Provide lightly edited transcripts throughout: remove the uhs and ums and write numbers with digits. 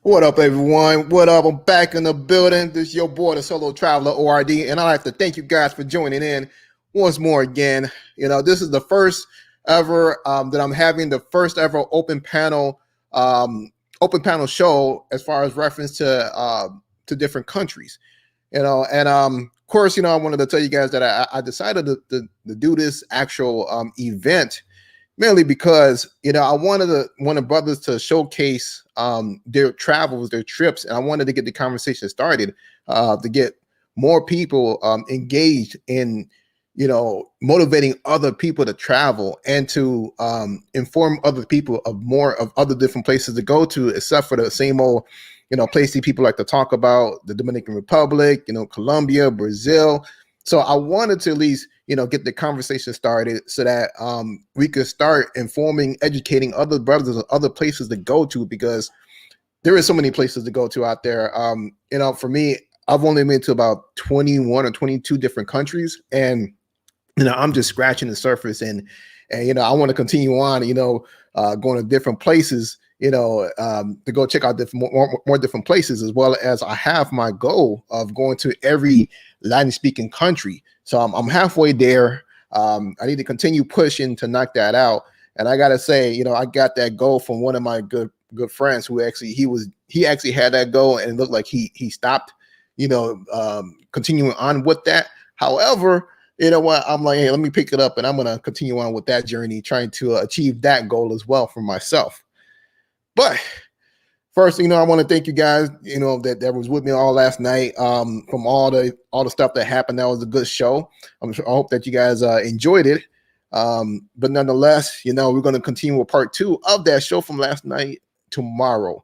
What up, everyone? What up? I'm back in the building. This is your boy, the Solo Traveler ORD, and I'd like to thank you guys for joining in once more again. This is the first ever that I'm having the first ever open panel show as far as reference to different countries. And of course, I wanted to tell you guys that I decided to do this actual event mainly because I wanted brothers to showcase their travels, their trips, and I wanted to get the conversation started to get more people engaged in motivating other people to travel and to inform other people of more of other different places to go to, except for the same old places people like to talk about, the Dominican Republic, Colombia, Brazil. So I wanted to at least get the conversation started so that we could start informing, educating other brothers of other places to go to, because there is so many places to go to out there. For me, I've only been to about 21 or 22 different countries, and I'm just scratching the surface, and I want to continue on, going to different places, to go check out more different places, as well as I have my goal of going to every Latin speaking country. So I'm halfway there. I need to continue pushing to knock that out. And I gotta say, I got that goal from one of my good friends who actually he actually had that goal, and it looked like he stopped, continuing on with that. However, you know what? I'm like, hey, let me pick it up, and I'm gonna continue on with that journey, trying to achieve that goal as well for myself. But first, I want to thank you guys, that was with me all last night. From all the stuff that happened, that was a good show. I hope that you guys enjoyed it. But nonetheless, we're going to continue with part 2 of that show from last night tomorrow.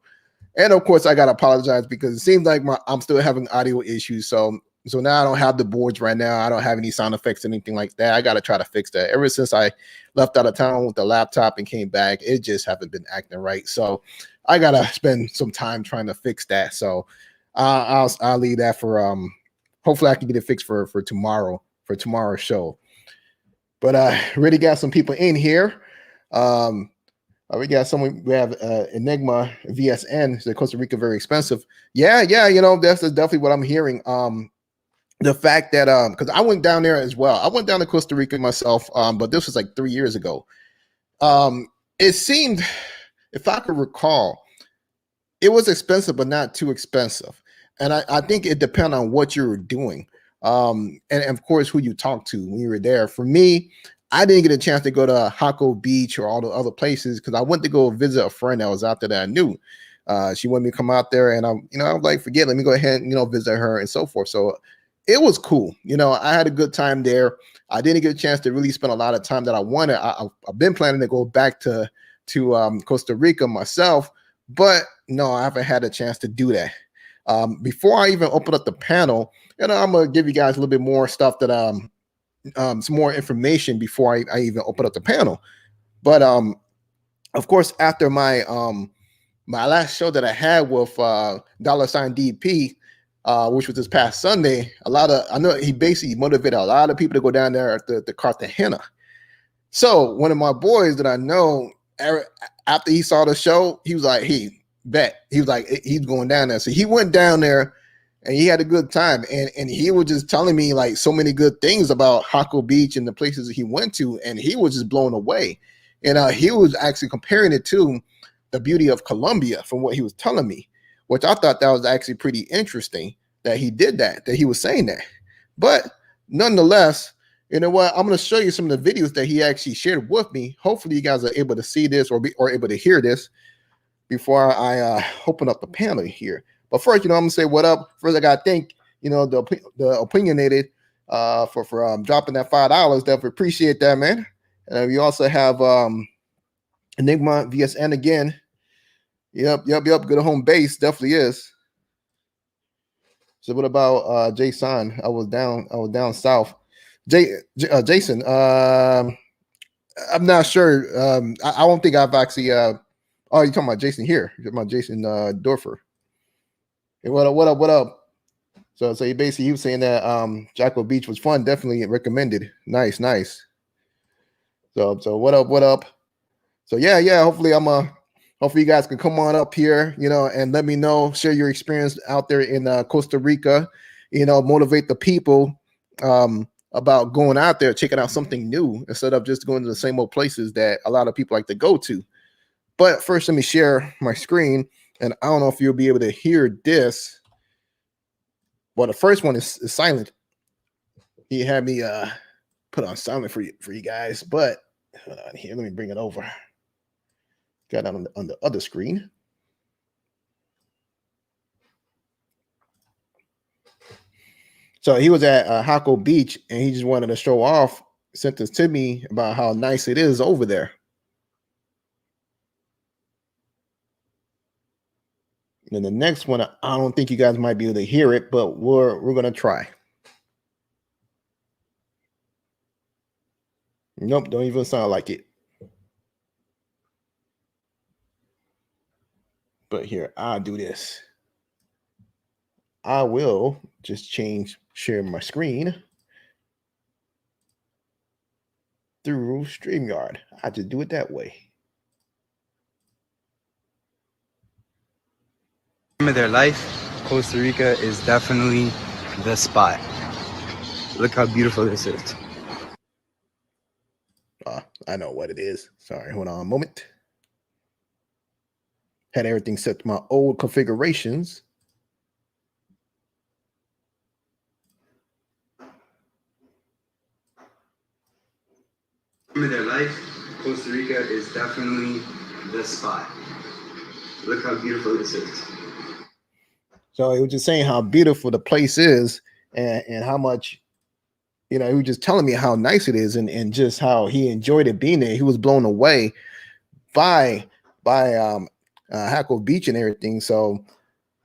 And of course, I got to apologize because it seems like I'm still having audio issues. So now I don't have the boards right now. I don't have any sound effects, anything like that. I got to try to fix that. Ever since I left out of town with the laptop and came back, it just haven't been acting right. So I got to spend some time trying to fix that. So I'll leave that for, hopefully I can get it fixed for tomorrow's show. But really got some people in here. We got someone, we have Enigma VSN, so Costa Rica very expensive. Yeah, that's definitely what I'm hearing. The fact that because I went down there as well. I went down to Costa Rica myself, but this was like 3 years ago. It seemed, if I could recall, it was expensive, but not too expensive. And I think it depends on what you were doing. And of course, who you talked to when you were there. For me, I didn't get a chance to go to Jaco Beach or all the other places because I went to go visit a friend that was out there that I knew. She wanted me to come out there, and I was like, forget, let me go ahead and, visit her and so forth. So it was cool. I had a good time there. I didn't get a chance to really spend a lot of time that I wanted. I've been planning to go back to Costa Rica myself, but no, I haven't had a chance to do that. Before I even open up the panel, I'm gonna give you guys a little bit more stuff that some more information before I even open up the panel. But of course, after my my last show that I had with $DP, which was this past Sunday, I know he basically motivated a lot of people to go down there to Cartagena. So one of my boys that I know, after he saw the show, he was like, "He bet." He was like, he's going down there. So he went down there and he had a good time. And he was just telling me like so many good things about Jaco Beach and the places that he went to. And he was just blown away. And he was actually comparing it to the beauty of Colombia from what he was telling me, which I thought that was actually pretty interesting that he did that he was saying that. But nonetheless, you know what? I'm going to show you some of the videos that he actually shared with me. Hopefully you guys are able to see this or able to hear this before I open up the panel here. But first, I'm going to say what up. First, I got to thank, the opinionated for dropping that $5. Definitely appreciate that, man. And we also have Enigma VSN again. Yep. Good home base. Definitely is. So what about Jason? I was down south. Jason, I'm not sure. I don't think I've actually you're talking about Jason here. You're talking about Jason Dorfer. Hey, what up? So he was saying that Jaco Beach was fun, definitely recommended. Nice. So what up? So yeah, hopefully I'm hopefully you guys can come on up here, and let me know, share your experience out there in Costa Rica, motivate the people about going out there, checking out something new instead of just going to the same old places that a lot of people like to go to. But first, let me share my screen, and I don't know if you'll be able to hear this. Well, the first one is silent. He had me put on silent for you guys, but hold on here. Let me bring it over. Got that on the other screen. So he was at Jaco Beach, and he just wanted to show off, sent this to me about how nice it is over there. And then the next one, I don't think you guys might be able to hear it, but we're gonna try. Nope, don't even sound like it. But here, I'll do this. I will just share my screen through StreamYard. I just do it that way. Time of their life, Costa Rica is definitely the spot. Look how beautiful this is. I know what it is. Sorry, hold on a moment. Had everything set to my old configurations. Time of their life, Costa Rica is definitely the spot. Look how beautiful this is. So he was just saying how beautiful the place is, and how much, he was just telling me how nice it is, and just how he enjoyed it being there. He was blown away by Jaco Beach and everything. So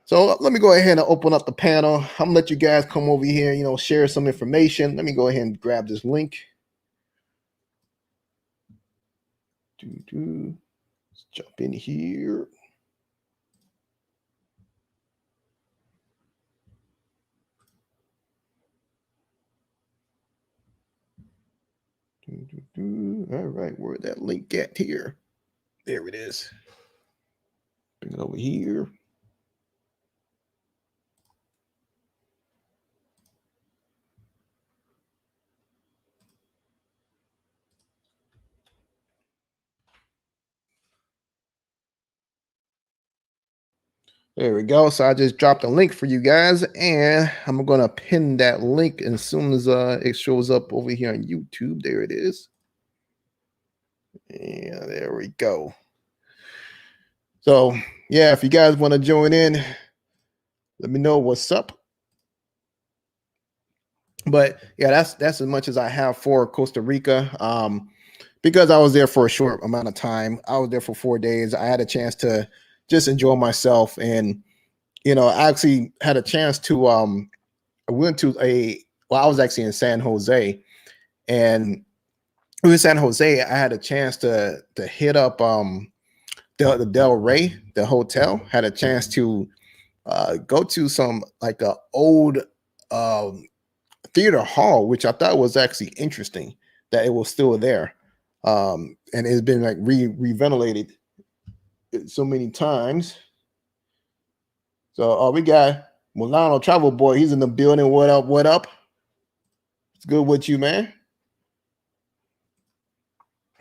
let me go ahead and open up the panel. I'm gonna let you guys come over here, share some information. Let me go ahead and grab this link. Let's jump in here. All right, where'd that link at here? There it is. Bring it over here. There we go. So I just dropped a link for you guys, and I'm going to pin that link as soon as it shows up over here on YouTube. There it is. Yeah, there we go. So yeah, if you guys want to join in, let me know what's up. But yeah, that's as much as I have for Costa Rica. Because I was there for a short amount of time. I was there for 4 days. I had a chance to just enjoy myself, and I actually had a chance to I went to I was actually in SanJose, and in SanJose I had a chance to hit up the Del Rey, the hotel. Had a chance to go to some like a old theater hall, which I thought was actually interesting that it was still there. And it's been like reventilated so many times. So we got Volcano Travel Boy. He's in the building. What up? What up? It's good with you, man.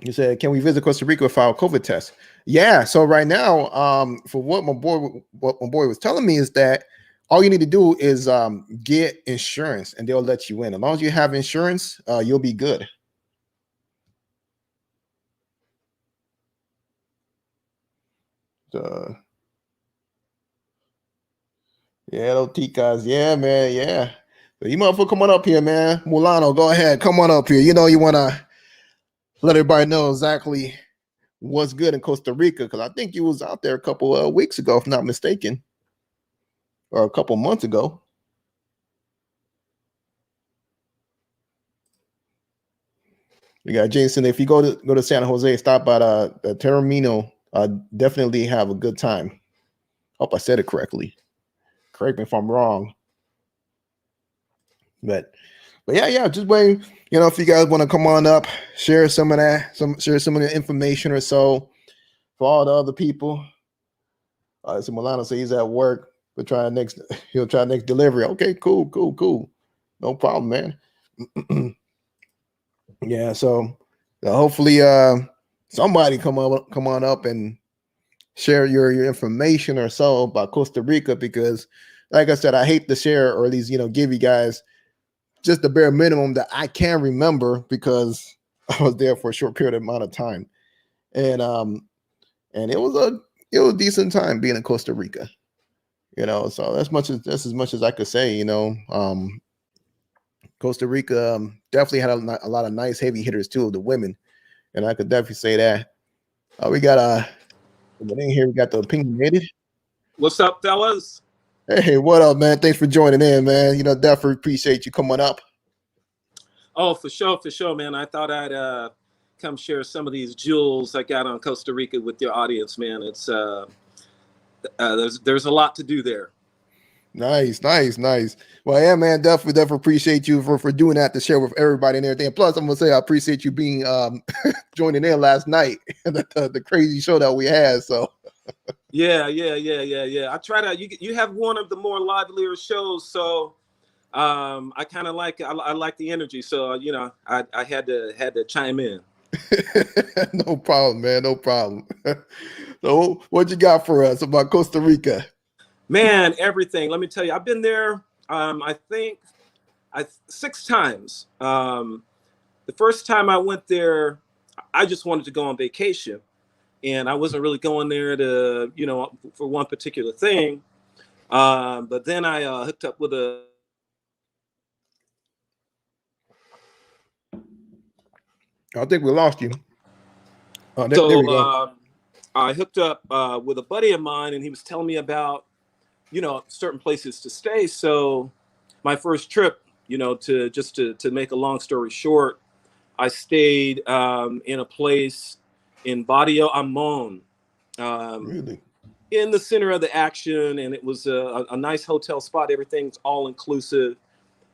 You said, can we visit Costa Rica without COVID test? Yeah. So right now, for what my boy was telling me is that all you need to do is get insurance, and they'll let you in. As long as you have insurance, you'll be good. Yeah, those Ticas. Yeah, man. Yeah. So you motherfucker, come on up here, man. Mulano, go ahead. Come on up here. You want to let everybody know exactly what's good in Costa Rica, because I think you was out there a couple of weeks ago, if not mistaken, or a couple months ago. We got Jason. If you go to San Jose, stop by the Terramino. Definitely have a good time. Hope I said it correctly. Correct me if I'm wrong. But yeah, just waiting. If you guys want to come on up, share some of that, share some of the information or so. for all the other people. So Milano says he's at work, but he'll try next delivery. Okay, cool. No problem, man. Yeah, so hopefully somebody come on up and share your information or so about Costa Rica, because like I said, I hate to share, or at least give you guys just the bare minimum that I can remember, because I was there for a short period amount of time, and it was a decent time being in Costa Rica, so that's as much as I could say. Costa Rica definitely had a lot of nice heavy hitters too, of the women, and I could definitely say that. We got in here, we got the opinionated. What's up, fellas? Hey, what up, man? Thanks for joining in, man. Definitely appreciate you coming up. Oh, for sure, man. I thought I'd come share some of these jewels I got on Costa Rica with your audience, man. It's there's a lot to do there. Nice. Well, yeah, man, definitely appreciate you for doing that, to share with everybody and everything. Plus, I'm gonna say I appreciate you being joining in last night, the crazy show that we had. So yeah. I try to. You have one of the more livelier shows, so I kind of like I like the energy. So I had to chime in. No problem, man. No problem. So what you got for us about Costa Rica? Man, everything. Let me tell you, I've been there. I think 6 times. The first time I went there, I just wanted to go on vacation, and I wasn't really going there to, for one particular thing. But then I hooked up with I think we lost you. There we go. I hooked up with a buddy of mine, and he was telling me about certain places to stay. So my first trip, to make a long story short, I stayed in a place in Barrio Amon, really? In the center of the action, and it was a nice hotel spot. Everything's all inclusive,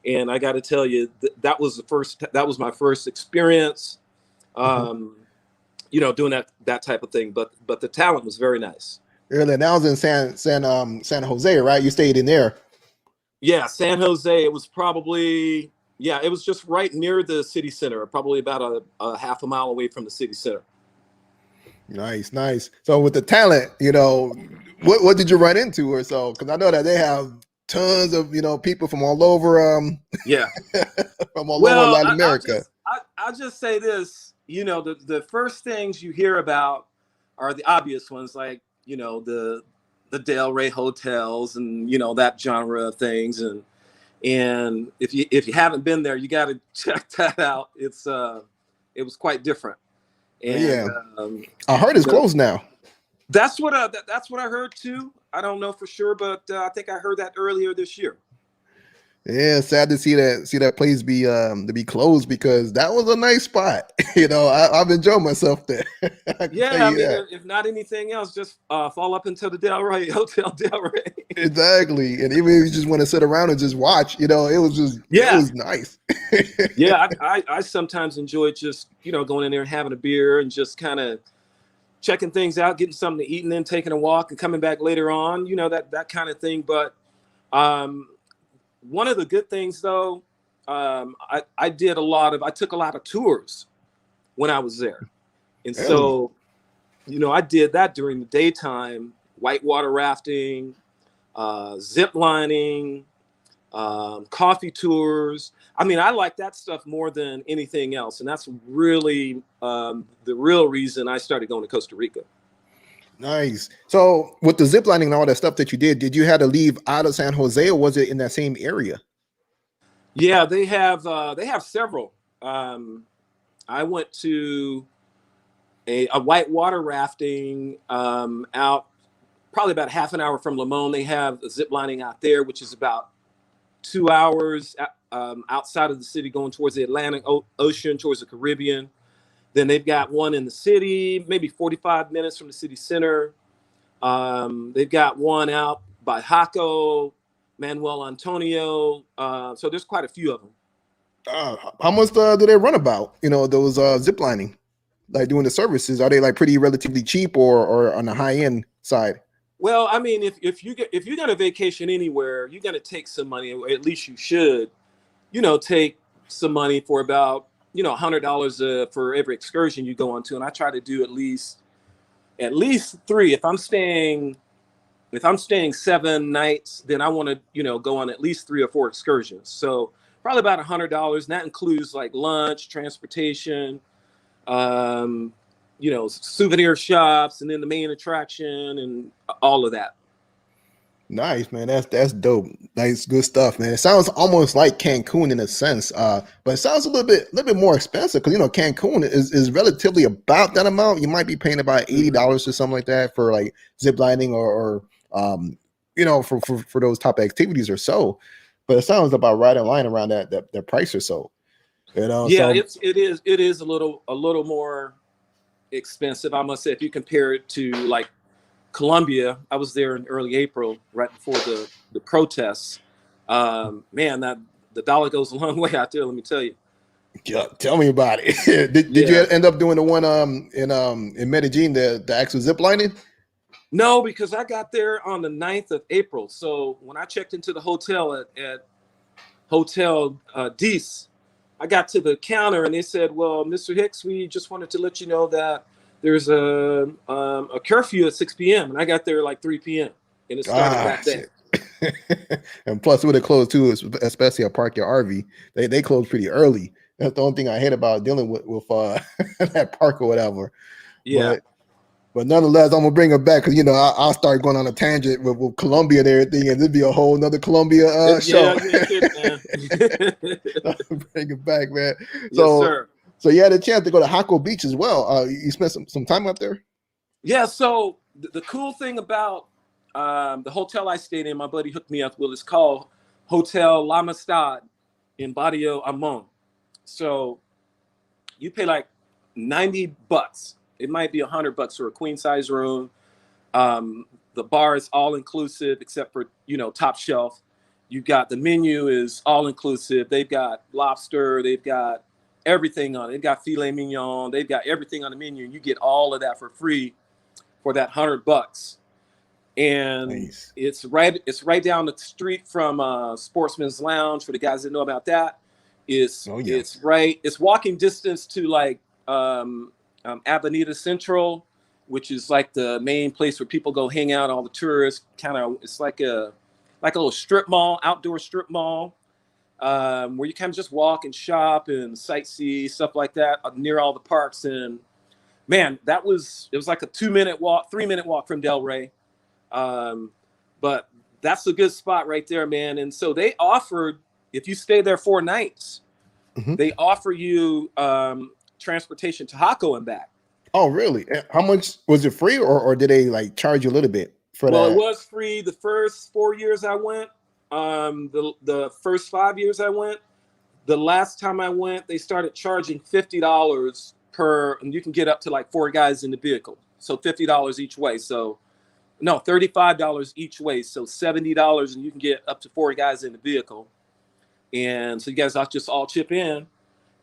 and I got to tell you, that was my first experience, doing that type of thing. But the talent was very nice. Really, that was in SanJose, right? You stayed in there. Yeah, SanJose. It was probably it was just right near the city center, probably about a half a mile away from the city center. Nice. So with the talent, what did you run into or so? Because I know that they have tons of people from all over. From all over Latin America. I'll just say this. The first things you hear about are the obvious ones, like the Del Rey hotels and that genre of things, and if you haven't been there, you got to check that out. It was quite different. And I heard it's closed now. That's what I heard too. I don't know for sure, but I think I heard that earlier this year. Yeah, sad to see that place be to be closed, because that was a nice spot. I've enjoyed myself there. If not anything else, just fall up into the Del Rey Hotel Del Rey. Exactly, and even if you just want to sit around and just watch, it was nice. I sometimes enjoy just going in there and having a beer and just kind of checking things out, getting something to eat, and then taking a walk and coming back later on. That kind of thing, but. One of the good things, though, I took a lot of tours when I was there. And so, I did that during the daytime, whitewater rafting, zip lining, coffee tours. I mean, I like that stuff more than anything else. And that's really the real reason I started going to Costa Rica. Nice. So with the zip lining and all that stuff that you did you have to leave out of SanJose, or was it in that same area? Yeah, they have several. I went to a whitewater rafting out probably about half an hour from Limon. They have zip lining out there, which is about 2 hours outside of the city, going towards the Atlantic Ocean, towards the Caribbean. Then they've got one in the city, maybe 45 minutes from the city center. They've got one out by Jaco, Manuel Antonio. So there's quite a few of them. How much do they run about? Those zip lining? like doing the services? Are they like pretty relatively cheap or on the high end side? Well, I mean, if you're gonna vacation anywhere, you're gonna take some money, or at least you should, take some money for about $100 for every excursion you go on to, and I try to do at least three. If I'm staying 7 nights, then I want to go on at least 3 or 4 excursions. So probably about $100, and that includes like lunch, transportation, um, souvenir shops, and then the main attraction and all of that. Nice, man. That's dope. Nice, good stuff, man. It sounds almost like Cancun in a sense, but it sounds a little bit more expensive because Cancun is relatively about that amount. You might be paying about $80 or something like that for like zip lining or for those type of activities or so. But it sounds about right in line around that price or so. Yeah, So it is a little more expensive, I must say, if you compare it to like Colombia. I was there in early April, right before the protests. Man, that the dollar goes a long way out there. Let me tell you. yeah, tell me about it. Did you end up doing the one in Medellin, the actual zip lining? No, because I got there on the 9th of April. So when I checked into the hotel at Hotel Dice, I got to the counter and they said, "Well, Mr. Hicks, we just wanted to let you know that there's a curfew at 6 p.m." And I got there like 3 p.m. and it started that day. And plus, with it closed too, especially at Park Your RV, they close pretty early. That's the only thing I hate about dealing with that park or whatever. Yeah. But nonetheless, I'm gonna bring it back because I'll start going on a tangent with Colombia and everything, and there'd be a whole nother Colombia show. Yeah, Bring it back, man. Yes, sir. So you had a chance to go to Jaco Beach as well. You spent some time up there. Yeah. So the cool thing about the hotel I stayed in, my buddy hooked me up with, is called Hotel La Amistad in Barrio Amon. So you pay like $90. It might be $100 for a queen size room. The bar is all inclusive except for top shelf. You got the menu is all inclusive. They've got lobster. They've got everything on it. They've got filet mignon. They've got everything on the menu. You get all of that for free for that $100. And nice. It's right down the street from Sportsman's Lounge. For the guys that know about that, it's walking distance to like Avenida Central, which is like the main place where people go hang out. All the tourists it's like a little strip mall, outdoor strip mall, where you kind of just walk and shop and sightsee, stuff like that, near all the parks. And man, it was like a 3-minute walk from Del Rey. But that's a good spot right there, man. And so they offered, if you stay there 4 nights, they offer you transportation to Jaco and back. Oh, really? How much was it? Free or did they like charge you a little bit for that? Well, it was free the first 4 years I went. The first 5 years I went. The last time I went, they started charging $50 per, and you can get up to like 4 guys in the vehicle. So $50 each way. So no, $35 each way. So $70, and you can get up to 4 guys in the vehicle. And so you guys just all chip in,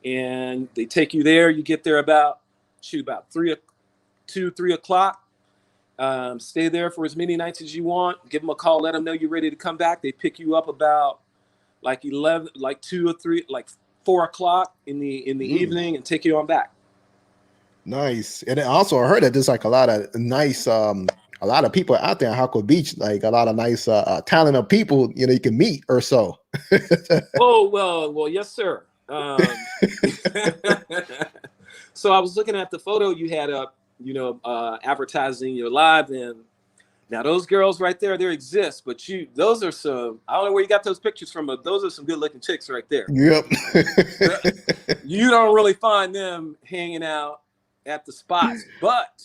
and they take you there. You get there about 3 o'clock. Stay there for as many nights as you want. Give them a call. Let them know you're ready to come back. They pick you up about like 2 or 3, like 4 o'clock in the evening, and take you on back. Nice. And also I heard that there's like a lot of nice, a lot of people out there in Jaco Beach, like a lot of nice talented people, you can meet or so. Oh, well, yes, sir. So I was looking at the photo you had up, advertising your live, and now those girls right there, they exist, but those are some, I don't know where you got those pictures from, but those are some good looking chicks right there. Yep. You don't really find them hanging out at the spots, but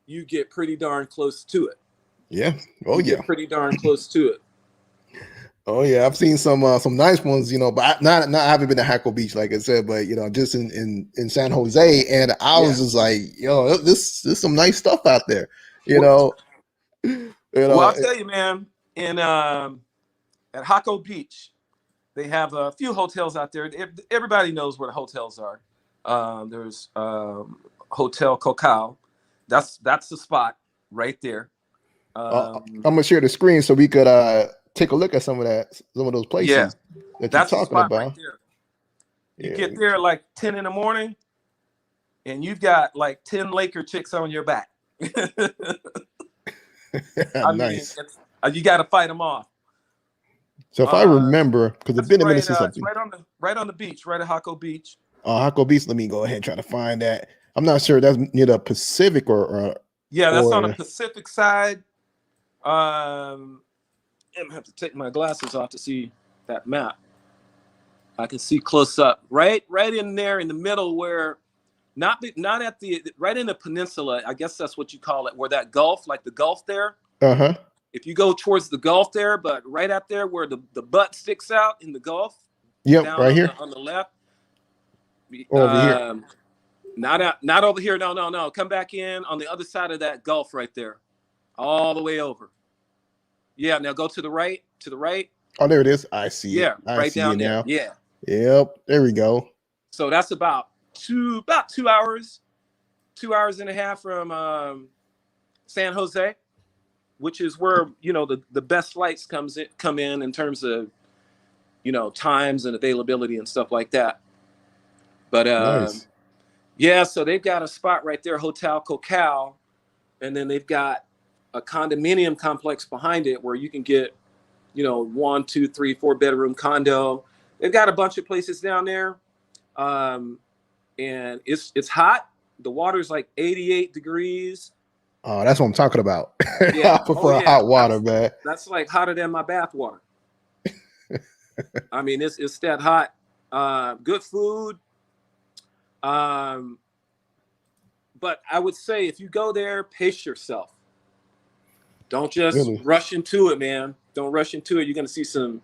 you get pretty darn close to it. Yeah. Oh, yeah. Pretty darn close to it. Oh yeah, I've seen some nice ones, but I haven't been to Jaco Beach, like I said, but just in SanJose, and I was just like, this some nice stuff out there, Well, I'll tell you, man, at Jaco Beach, they have a few hotels out there. Everybody knows where the hotels are. There's Hotel Cacao. That's the spot right there. I'm gonna share the screen so we could take a look at some of those places that you're that's the talking spot about. Right there. You get there at like 10 in the morning, and you've got like 10 Laker chicks on your back. I Nice. mean, you got to fight them off. So if I remember, because it's been a minute since it's right on the beach, right at Hako Beach. Hako Beach. Let me go ahead and try to find that. I'm not sure that's near the Pacific or that's on the Pacific side. I'm gonna have to take my glasses off to see that map. I can see close up, right in there in the middle, where not at the right in the peninsula. I guess that's what you call it, where that Gulf, like the Gulf there. If you go towards the Gulf there, but right out there where the butt sticks out in the Gulf. Yep, down right here on the left. Over here. Not over here. No. Come back in on the other side of that Gulf right there, all the way over. Yeah. Now go to the right. Oh, there it is. I see it. Yeah, right down there. Now. Yeah. Yep. There we go. So that's about 2 hours, 2.5 hours from SanJose, which is where the best flights come in terms of times and availability and stuff like that. But nice. Yeah, so they've got a spot right there, Hotel Cacao, and then they've got a condominium complex behind it where you can get 1, 2, 3, 4 bedroom condo. They've got a bunch of places down there, and it's hot. The water's like 88 degrees. Oh, that's what I'm talking about. Yeah. I prefer hot water, man. That's like hotter than my bath water. I mean, it's that hot. Good food. But I would say if you go there, pace yourself. Don't just rush into it, man. Don't rush into it. You're gonna see some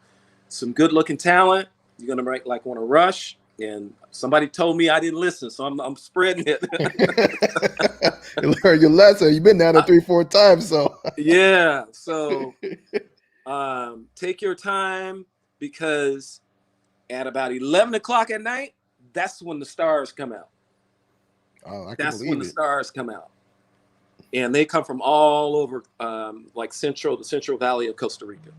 good looking talent. You're gonna want to rush. And somebody told me I didn't listen, so I'm spreading it. You learned your lesson. You've been down there 3-4 times, so yeah. So take your time, because at about 11 o'clock at night, that's when the stars come out. Oh, that's when the stars come out, and they come from all over, the Central Valley of Costa Rica.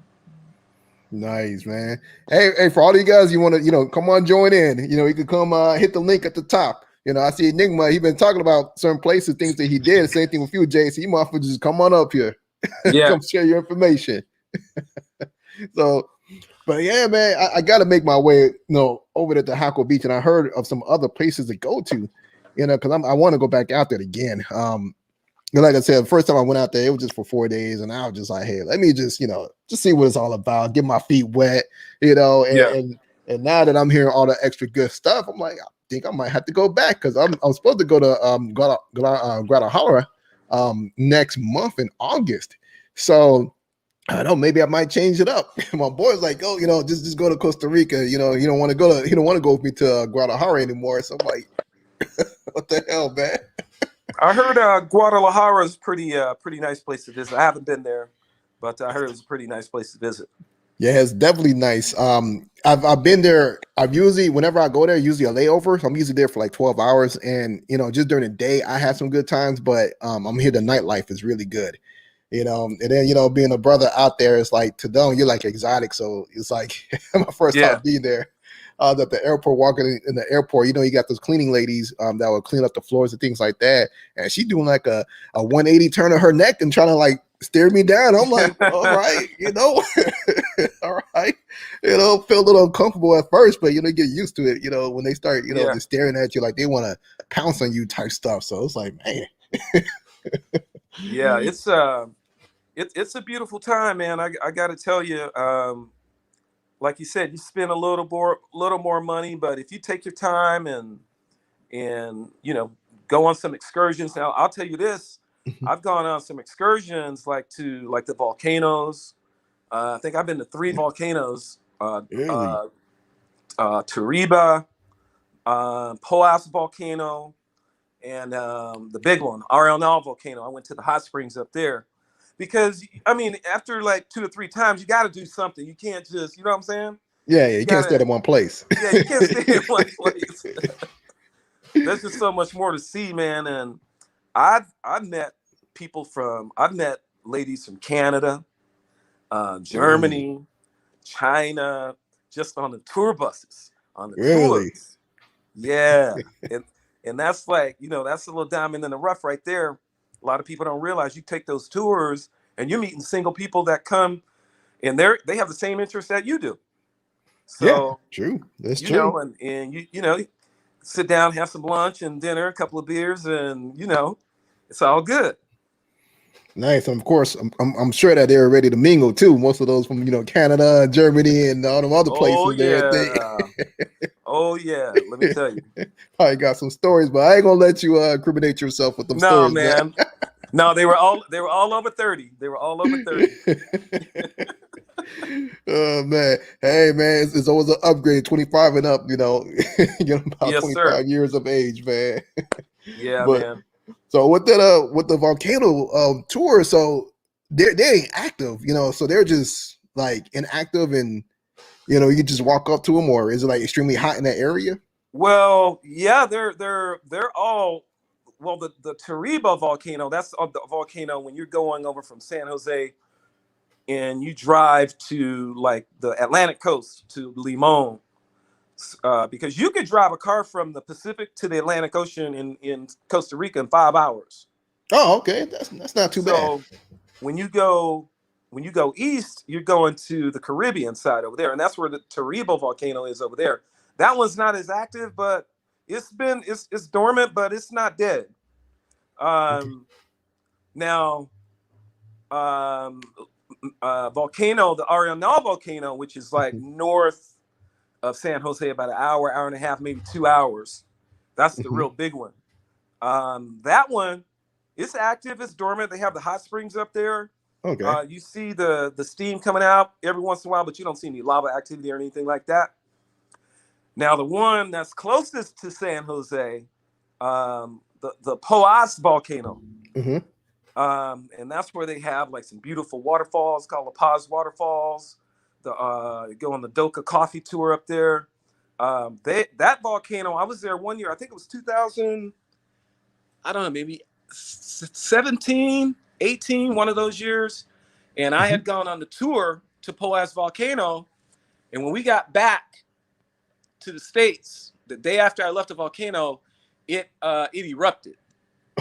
Nice, man. Hey, for all of you guys, you want to, come on, join in. You can come hit the link at the top. I see Enigma. He's been talking about certain places, things that he did. Same thing with you, JC. You might just come on up here. Yeah. Come share your information. So, but yeah, man, I got to make my way, over to Hako Beach, and I heard of some other places to go to, because I want to go back out there again. Like I said, the first time I went out there, it was just for 4 days, and I was just like, hey, let me just see what it's all about, get my feet wet, and now that I'm hearing all the extra good stuff, I'm like, I think I might have to go back, because I'm supposed to go to Guadalajara next month in August. So I don't know, maybe I might change it up. My boy's like, oh, just go to Costa Rica. He don't want to go with me to Guadalajara anymore. So I'm like, what the hell, man? I heard Guadalajara is pretty nice place to visit. I haven't been there, but I heard it was a pretty nice place to visit. Yeah, it's definitely nice. I've been there. Whenever I go there, usually a layover. So I'm usually there for like 12 hours, and just during the day I have some good times. But I'm here. The nightlife is really good, And then being a brother out there, it's like to them you're like exotic. So it's like my first time being there. At the airport, walking in the airport, you got those cleaning ladies that will clean up the floors and things like that. And she doing like a 180 turn of her neck and trying to like stare me down. I'm like, all right, all right, feel a little uncomfortable at first, but get used to it. When they start, they're staring at you like they want to pounce on you type stuff. So it's like, man. Yeah, it's a beautiful time, man. I got to tell you. Like you said, you spend a little more money, but if you take your time and go on some excursions. Now, I'll tell you this: I've gone on some excursions like the volcanoes. I think I've been to 3 volcanoes: Really? Tariba, Poas volcano, and the big one, RLNL volcano. I went to the hot springs up there. Because after like 2 or 3 times, you got to do something. You can't just, you know what I'm saying? Yeah, you can't stay in one place. Yeah, you can't stay in one place. there's just so much more to see, man. And I've met ladies from Canada, Germany, China, just on the tour buses, on the Really? tours. Yeah. And that's like, that's a little diamond in the rough right there. A lot of people don't realize you take those tours and you're meeting single people that come and they have the same interests that you do. Yeah, So, true. That's you true. know, and you sit down, have some lunch and dinner, a couple of beers, and it's all good. Nice. And of course, I'm sure that they're ready to mingle too. Most of those from Canada, Germany, and all them other Oh places there. yeah. Oh yeah. Let me tell you. Probably got some stories, but I ain't gonna let you incriminate yourself with them No, stories, man. No, they were all over 30. They were all over 30. Oh man. Hey man, it's always an upgrade, 25 and up, about Yes, 25 sir. years of age, man. Yeah, But man. so with the volcano tour, so they ain't active, so they're just like inactive, and you just walk up to them, or is it like extremely hot in that area? Well, yeah, they're all the Tariba volcano, that's the volcano when you're going over from San Jose and you drive to like the Atlantic coast to Limon. Because you could drive a car from the Pacific to the Atlantic Ocean in Costa Rica in 5 hours. Oh, okay. That's not too bad. So when you go east, you're going to the Caribbean side over there, and that's where the Tariba volcano is over there. That one's not as active, but it's dormant, but it's not dead. Now, volcano, the Arenal volcano, which is like north of San Jose, about an hour and a half, maybe 2 hours. That's the real big one. That one, it's active, it's dormant. They have the hot springs up there. Okay. You see the steam coming out every once in a while, but you don't see any lava activity or anything like that. Now, the one that's closest to San Jose, the Poas volcano. And that's where they have like some beautiful waterfalls called La Paz waterfalls. Go on the Doka coffee tour up there. That volcano, I was there one year. I think it was 2000. I don't know, maybe 17, 18, one of those years. And I had gone on the tour to Poas volcano. And when we got back to the States, the day after I left the volcano, it erupted.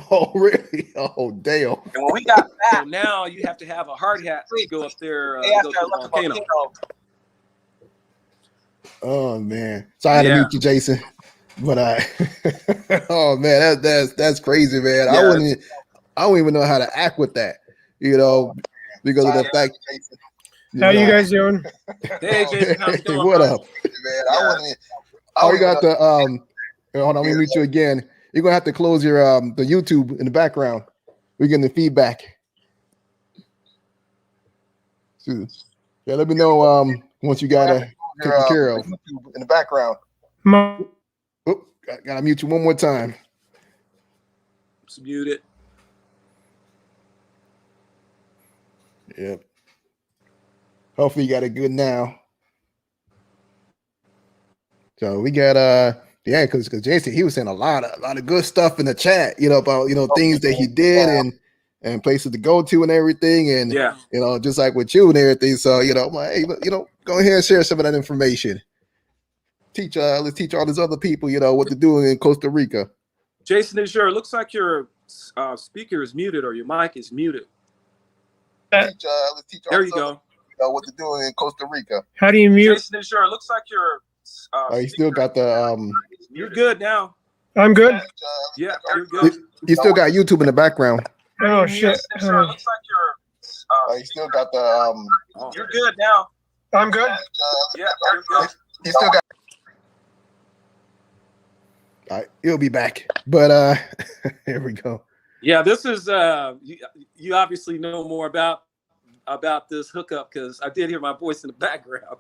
Oh, really? Oh, damn. And when we got back, so now you have to have a hard hat to go up there go to the volcano. Oh man, sorry to meet you, Jason. But oh man, that's crazy, man. Yeah. I don't even know how to act with that, because of the fact. How you guys doing? Hey, Jason, how's it going? What up, man? You got the hold on, let me mute you again. You're gonna have to close your the YouTube in the background. We're getting the feedback. Yeah, let me know once you got it taken care of. In the background. Gotta mute you one more time. It's muted. Yep. Hopefully you got it good now. So we got because Jason, he was saying a lot of good stuff in the chat, about things that he did and places to go to and everything, and just like with you and everything. So I'm like, hey, go ahead and share some of that information. Let's teach all these other people, what to do in Costa Rica. Jason, it looks like your speaker is muted or your mic is muted. Let's teach all there you go. What to do in Costa Rica. How do you mute? Jason, it looks like your you still got the You're good now. I'm good. Yeah, you're good. You still got YouTube in the background. Oh shit. Looks like your you still got the You're good now. I'm good. Yeah, you're good. You still got. All right, he'll be back. But here we go. Yeah, this is you obviously know more about this hookup because I did hear my voice in the background.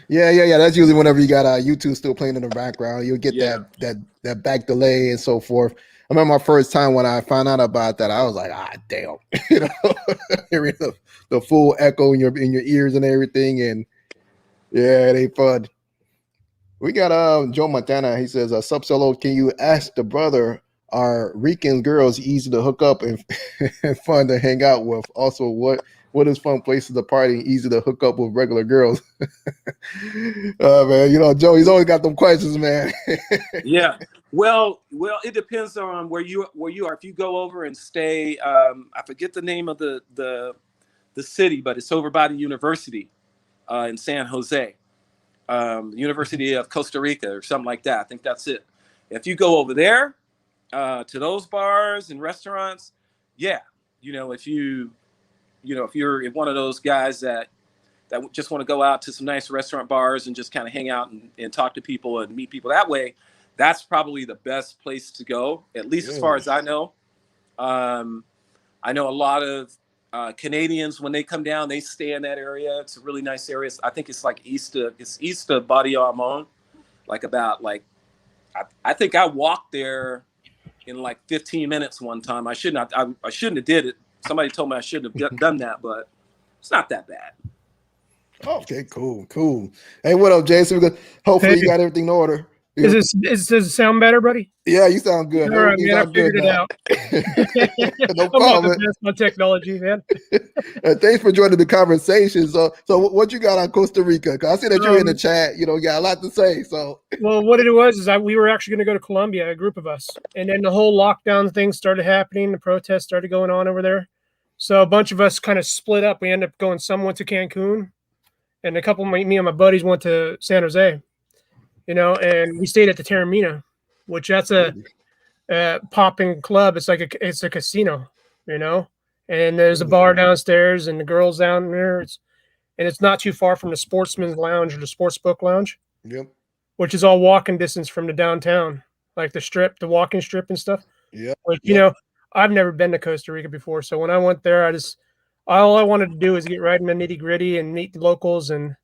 Yeah. That's usually whenever you got YouTube still playing in the background, you'll get that back delay and so forth. I remember my first time when I found out about that, I was like, damn, hearing the full echo in your ears and everything, and yeah, it ain't fun. We got Joe Montana. He says, "Sup solo, can you ask the brother, are Rican girls easy to hook up and, and fun to hang out with? Also, what is fun places to party and easy to hook up with regular girls?" Man, you know, Joe, he's always got them questions, man. Yeah. Well, it depends on where you are. If you go over and stay, I forget the name of the city, but it's over by the university in San Jose, University of Costa Rica or something like that. I think that's it. If you go over there to those bars and restaurants, yeah, you know, if you're one of those guys that just want to go out to some nice restaurant bars and just kind of hang out and talk to people and meet people that way, that's probably the best place to go, at least as far as I know. I know a lot of Canadians, when they come down, they stay in that area. It's a really nice area. I think it's like east of Badi-Armon, I think I walked there in like 15 minutes one time. I shouldn't have did it. Somebody told me I shouldn't have done that, but it's not that bad. Okay, cool. Hey, what up, Jason? Hopefully you got everything in order. Does it sound better, buddy? Yeah, you sound good. All right, man. I figured it out. No problem. I'm my technology, man. Thanks for joining the conversation. So what you got on Costa Rica? Because I see that you're in the chat. You know, you got a lot to say. So, well, what it was is we were actually going to go to Colombia, a group of us, and then the whole lockdown thing started happening. The protests started going on over there. So a bunch of us kind of split up. We ended up going. Some went to Cancun, and a couple of me and my buddies went to San Jose. You know, and we stayed at the Terramina, which that's a popping club. It's it's a casino, you know, and there's a bar downstairs and the girls down there. It's not too far from the Sportsman's Lounge or the Sportsbook Lounge. Yep. Which is all walking distance from the downtown, like the strip, the walking strip and stuff. Yeah. Like, you know, I've never been to Costa Rica before. So when I went there, all I wanted to do was get right in the nitty gritty and meet the locals and,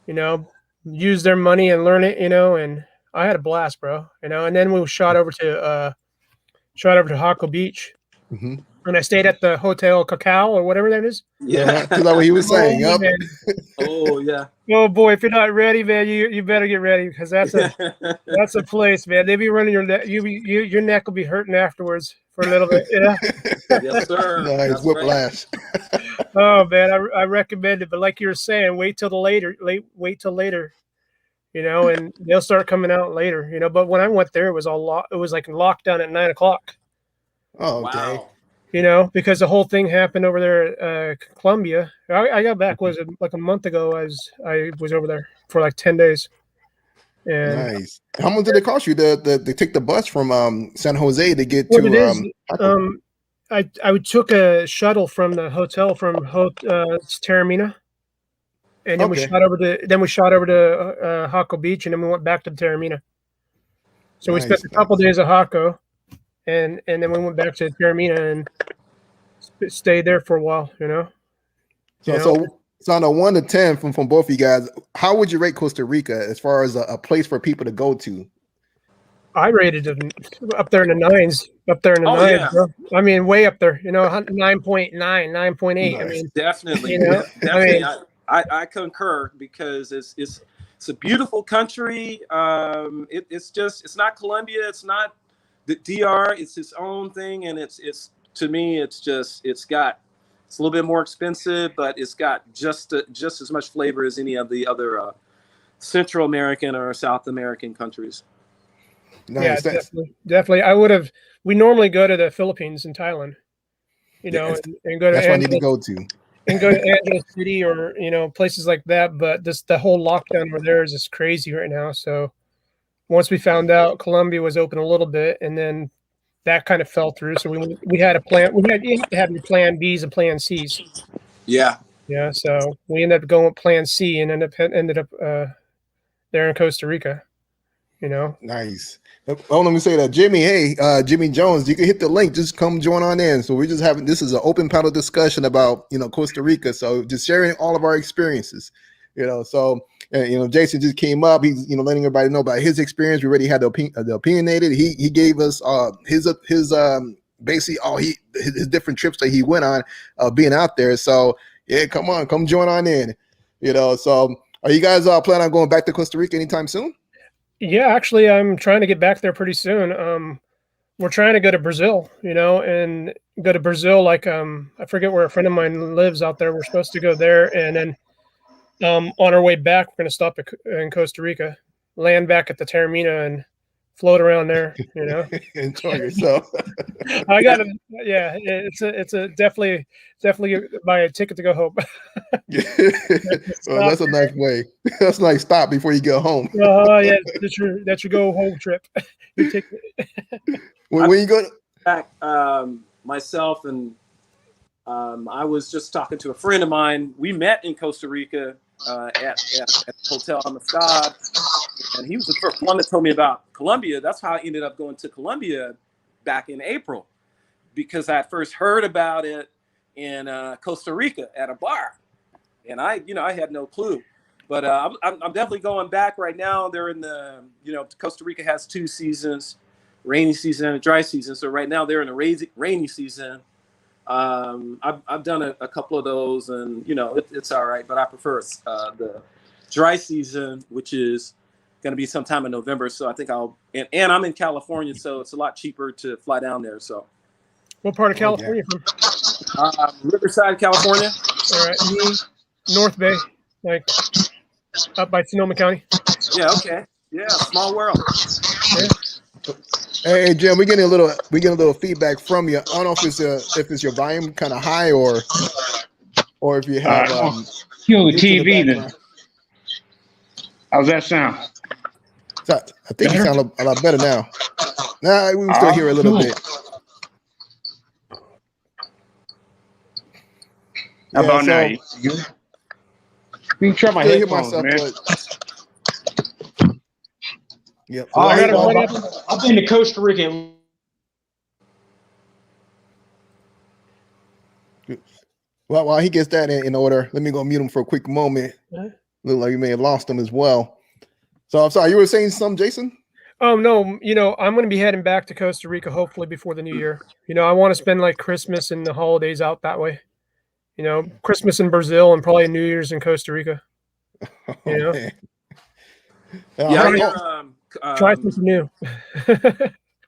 you know, use their money and learn it, you know, and I had a blast, bro, you know, and then we shot over to Jaco Beach, and I stayed at the Hotel Cacao or whatever that is. Yeah, that's what he was saying. Yep. Oh yeah. Oh boy, if you're not ready, man, you better get ready, because that's a place, man. They be running your neck. Your neck will be hurting afterwards for a little bit. Yeah. Yes, sir. Nice whiplash. Oh man, I recommend it, but like you were saying, wait till later, you know, and they'll start coming out later, you know. But when I went there, it was like lockdown at 9 o'clock. Oh, okay. Wow. You know, because the whole thing happened over there at Colombia. I got back, was it like a month ago, as I was over there for like 10 days. And nice. How much did it cost you to take the bus from San Jose to get what to it is, I took a shuttle from the hotel from Terramina, and then we shot over to Jaco Beach, and then we went back to Terramina. So we spent a couple days at Jaco, and then we went back to Terramina and stayed there for a while, you know. So on a 1 to 10 from both of you guys, how would you rate Costa Rica as far as a place for people to go to? I rated it up there in the nines. Yeah. Bro. I mean, way up there. You know, 9.9, 9.8. Nice. I mean, Definitely. You know, Definitely. I concur, because it's a beautiful country. It's not Colombia. It's not the DR. It's its own thing, and it's to me, it's a little bit more expensive, but it's got just as much flavor as any of the other Central American or South American countries. Nice. Yeah, definitely. We normally go to the Philippines and Thailand, you know, and go to. That's what I need to go to. And go to Angeles City or, you know, places like that. But the whole lockdown over there is just crazy right now. So once we found out Colombia was open a little bit, and then that kind of fell through. So we had a plan. You have to have your plan Bs and plan Cs. Yeah. Yeah. So we ended up going with plan C and ended up there in Costa Rica. You know. Nice. Oh, let me say that, Jimmy. Hey, Jimmy Jones, you can hit the link. Just come join on in. So we're just having, this is an open panel discussion about, you know, Costa Rica. So just sharing all of our experiences, you know. So, you know, Jason just came up. He's, you know, letting everybody know about his experience. We already had the opinionated. He gave us his basically all his different trips that he went on being out there. So yeah, come join on in, you know. So are you guys planning on going back to Costa Rica anytime soon? Yeah, actually, I'm trying to get back there pretty soon. We're trying to go to Brazil, and go to Brazil. Like, I forget where a friend of mine lives out there. We're supposed to go there, and then on our way back, we're going to stop in Costa Rica, land back at the Taramina, and float around there. Enjoy yourself. I got to, yeah. It's a definitely buy a ticket to go home. Well, that's a nice way. That's a nice stop before you go home. Yeah, that's your go home trip. Your ticket. When you go back, myself and I was just talking to a friend of mine. We met in Costa Rica at the Hotel Amistad, and he was the first one that told me about Colombia. That's how I ended up going to Colombia back in April, because I first heard about it in Costa Rica at a bar, and I had no clue. But I'm definitely going back right now. They're in the, Costa Rica has 2 seasons, rainy season and a dry season. So right now they're in the rainy season. I've done a couple of those, and it's all right, but I prefer the dry season, which is going to be sometime in November. So I think and I'm in California, so it's a lot cheaper to fly down there. So what part of California from? Riverside, California. All right, North Bay, like up by Sonoma County. Yeah. Okay. Yeah. Small world. Yeah. Hey Jim, we're getting a little feedback from you. I don't know if it's your volume kind of high or if you have kill the TV then. How's that sound? I think you sound a lot better now. Nah, we can still hear a little bit. How about now? You can try my headphones, man. Yeah. I've been to Costa Rica. Well, while he gets that in order, let me go mute him for a quick moment. Look like you may have lost him as well. So I'm sorry, you were saying something, Jason? Oh no, I'm going to be heading back to Costa Rica hopefully before the new year. I want to spend like Christmas and the holidays out that way. Christmas in Brazil and probably New Year's in Costa Rica. Man. Try something new.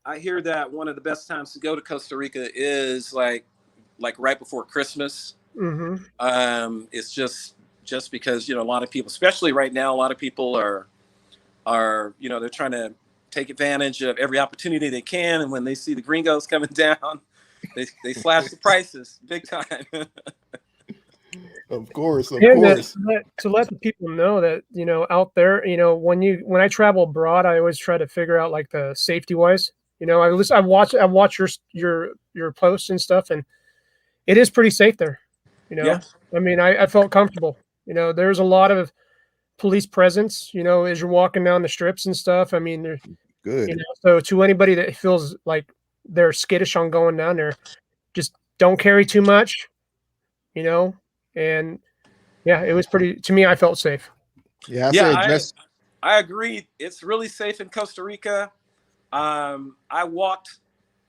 I hear that one of the best times to go to Costa Rica is like right before Christmas. Mm-hmm. It's just because a lot of people, especially right now, a lot of people are they're trying to take advantage of every opportunity they can, and when they see the gringos coming down, they slash the prices big time. Of course. To let the people know that out there, when I travel abroad, I always try to figure out like the safety wise. I watch your posts and stuff, and it is pretty safe there. Yeah. I mean, I felt comfortable. There's a lot of police presence. As you're walking down the strips and stuff. I mean, they're good. So to anybody that feels like they're skittish on going down there, just don't carry too much. And yeah, it was to me, I felt safe. Yeah, I agree. It's really safe in Costa Rica. I walked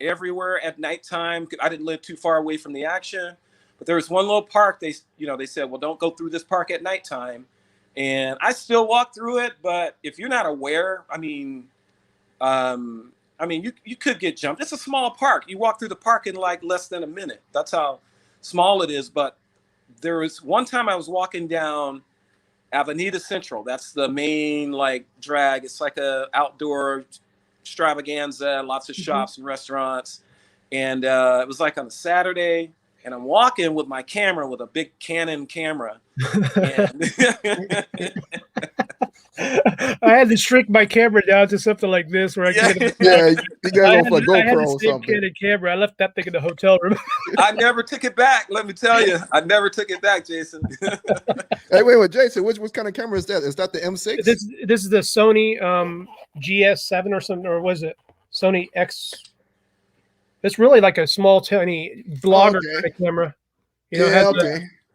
everywhere at nighttime. I didn't live too far away from the action, but there was one little park. They said, well, don't go through this park at nighttime. And I still walked through it, but if you're not aware, you could get jumped. It's a small park. You walk through the park in like less than a minute. That's how small it is. But there was one time I was walking down Avenida Central. That's the main drag. It's like a outdoor extravaganza, lots of shops and restaurants. And it was like on a Saturday, and I'm walking with my camera, with a big Canon camera. I had to shrink my camera down to something like this where I can get you gotta go for a GoPro or something. Canon camera. I left that thing in the hotel room. I never took it back. Let me tell you, I never took it back, Jason. Hey, wait, Jason, which kind of camera is that? Is that the M6? This is the Sony GS7 or something, or was it Sony X? It's really like a small, tiny vlogger kind of camera. It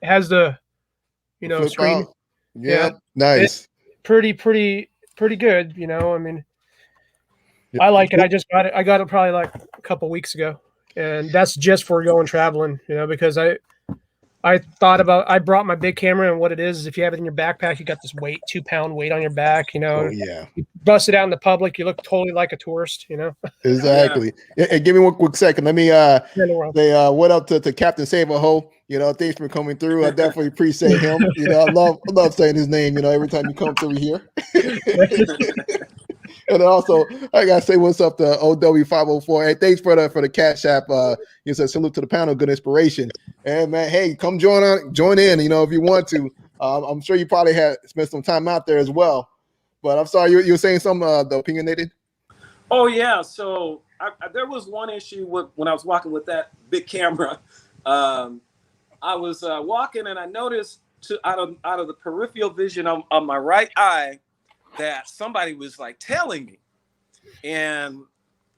has the screen. Out. Yeah, nice. It's pretty good. I mean, I like it. I just got it. I got it probably like a couple weeks ago, and that's just for going traveling. Because I I brought my big camera, and what it is if you have it in your backpack, you got this 2-pound weight on your back, Oh yeah. You bust it out in the public, you look totally like a tourist, Exactly. And give me one quick second. Let me say what up to Captain Save-A-Ho. Thanks for coming through. I definitely appreciate him. I love saying his name, every time you come through here. And also, I gotta say what's up to OW504. Hey, thanks for the Cash App. You said salute to the panel, good inspiration. And man, hey, come join in. If you want to. I'm sure you probably had spent some time out there as well. But I'm sorry, you were saying something the opinionated. Oh yeah. So there was one issue when I was walking with that big camera. I was walking and I noticed out of the peripheral vision on my right eye that somebody was like tailing me. And,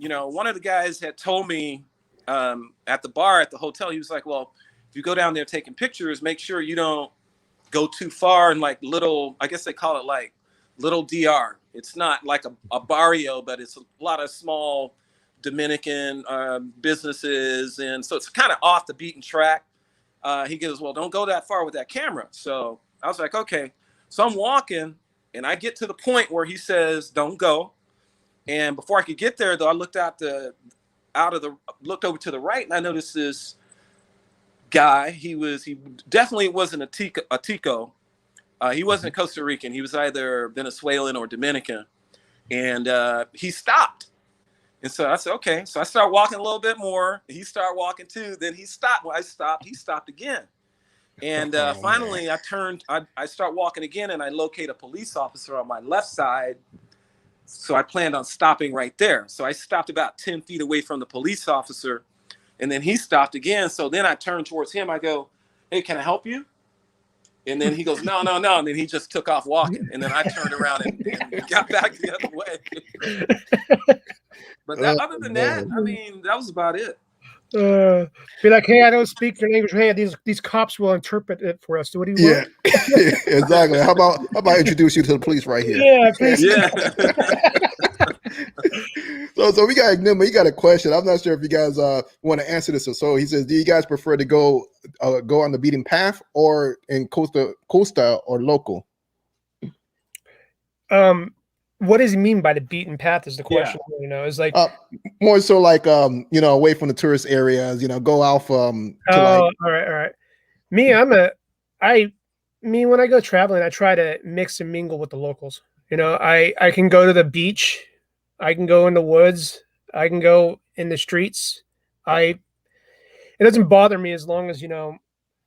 one of the guys had told me at the bar at the hotel, he was like, well, if you go down there taking pictures, make sure you don't go too far in like little, I guess they call it like little DR. It's not like a barrio, but it's a lot of small Dominican businesses. And so it's kind of off the beaten track. He goes, well, don't go that far with that camera. So I was like, okay. So I'm walking and I get to the point where he says, don't go. And before I could get there, though, I looked looked over to the right and I noticed this guy. He definitely wasn't a Tico. He wasn't Costa Rican. He was either Venezuelan or Dominican. And he stopped. And so I said, okay. So I started walking a little bit more. He started walking too. Then he stopped. When I stopped, he stopped again. And finally, I start walking again, and I locate a police officer on my left side. So I planned on stopping right there. So I stopped about 10 feet away from the police officer, and then he stopped again. So then I turned towards him. I go, hey, can I help you? And then he goes, no. And then he just took off walking. And then I turned around and got back the other way. But other than that, I mean, that was about it. Be like, hey, I don't speak your language. Hey, these cops will interpret it for us. So what do you want? Yeah, exactly. How about introduce you to the police right here? Yeah, please. Yeah. So we got a question. I'm not sure if you guys want to answer this. So he says, do you guys prefer to go on the beaten path or in Costa or local? What does he mean by the beaten path is the question. Yeah. Is like more so like away from the tourist areas, go off all right. Me, when I go traveling, I try to mix and mingle with the locals. I can go to the beach, I can go in the woods, I can go in the streets. It doesn't bother me as long as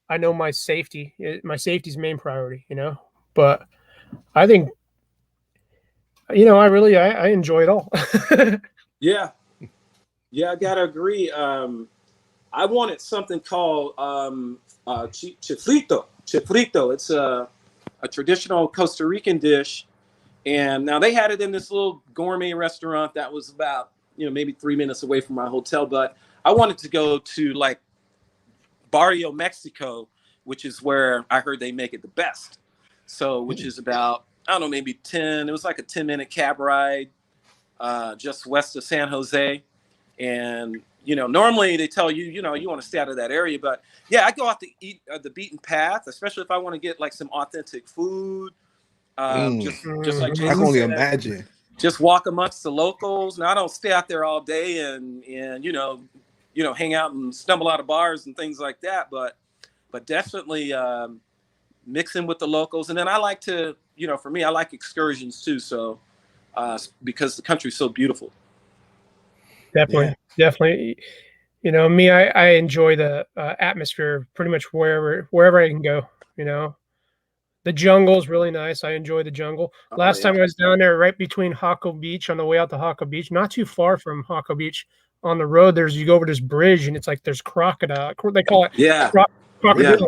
I know my safety. My safety's main priority, But I think I enjoy it all. Yeah, I gotta agree. I wanted something called chifrito. It's a traditional Costa Rican dish, and now they had it in this little gourmet restaurant that was about maybe 3 minutes away from my hotel. But I wanted to go to like Barrio Mexico, which is where I heard they make it the best. So, which is about, I don't know, maybe 10. It was like a 10-minute cab ride just west of SanJose. And, normally they tell you, you want to stay out of that area. But, yeah, I go out to eat the beaten path, especially if I want to get, like, some authentic food. Just like Jason I can only said, imagine. Just walk amongst the locals. Now, I don't stay out there all day and hang out and stumble out of bars and things like that. But definitely mixing with the locals. And then I like to, for me, I like excursions too. So because the country's so beautiful. Definitely. Me, I enjoy the atmosphere pretty much wherever I can go. The jungle is really nice. I enjoy the jungle. Last time I was down there, right between Hako Beach, on the way out to Hako Beach, not too far from Hako Beach, on the road, you go over this bridge and it's like there's crocodile. They call it crocodile.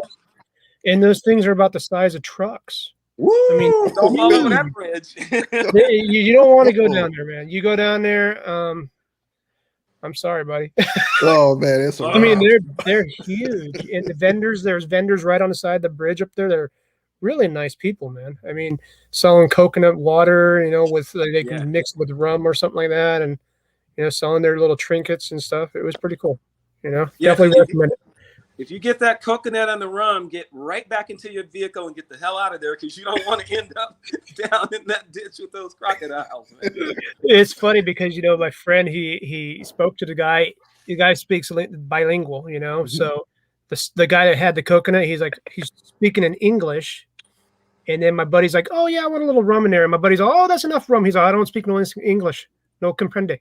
And those things are about the size of trucks. Woo! I mean, don't fall over that bridge. you don't want to go down there, man. You go down there. I'm sorry, buddy. Oh man, I mean, they're huge. And there's vendors right on the side of the bridge up there. They're really nice people, man. I mean, selling coconut water, with they can mix with rum or something like that, and selling their little trinkets and stuff. It was pretty cool. Definitely recommend it. if you get that coconut and the rum, get right back into your vehicle and get the hell out of there, because you don't want to end up down in that ditch with those crocodiles, man. It's funny because, my friend, he spoke to the guy. The guy speaks bilingual, so the guy that had the coconut, he's speaking in English. And then my buddy's like, "Oh yeah, I want a little rum in there." And my buddy's like, "Oh, that's enough rum." He's like, "I don't speak no English, no comprende."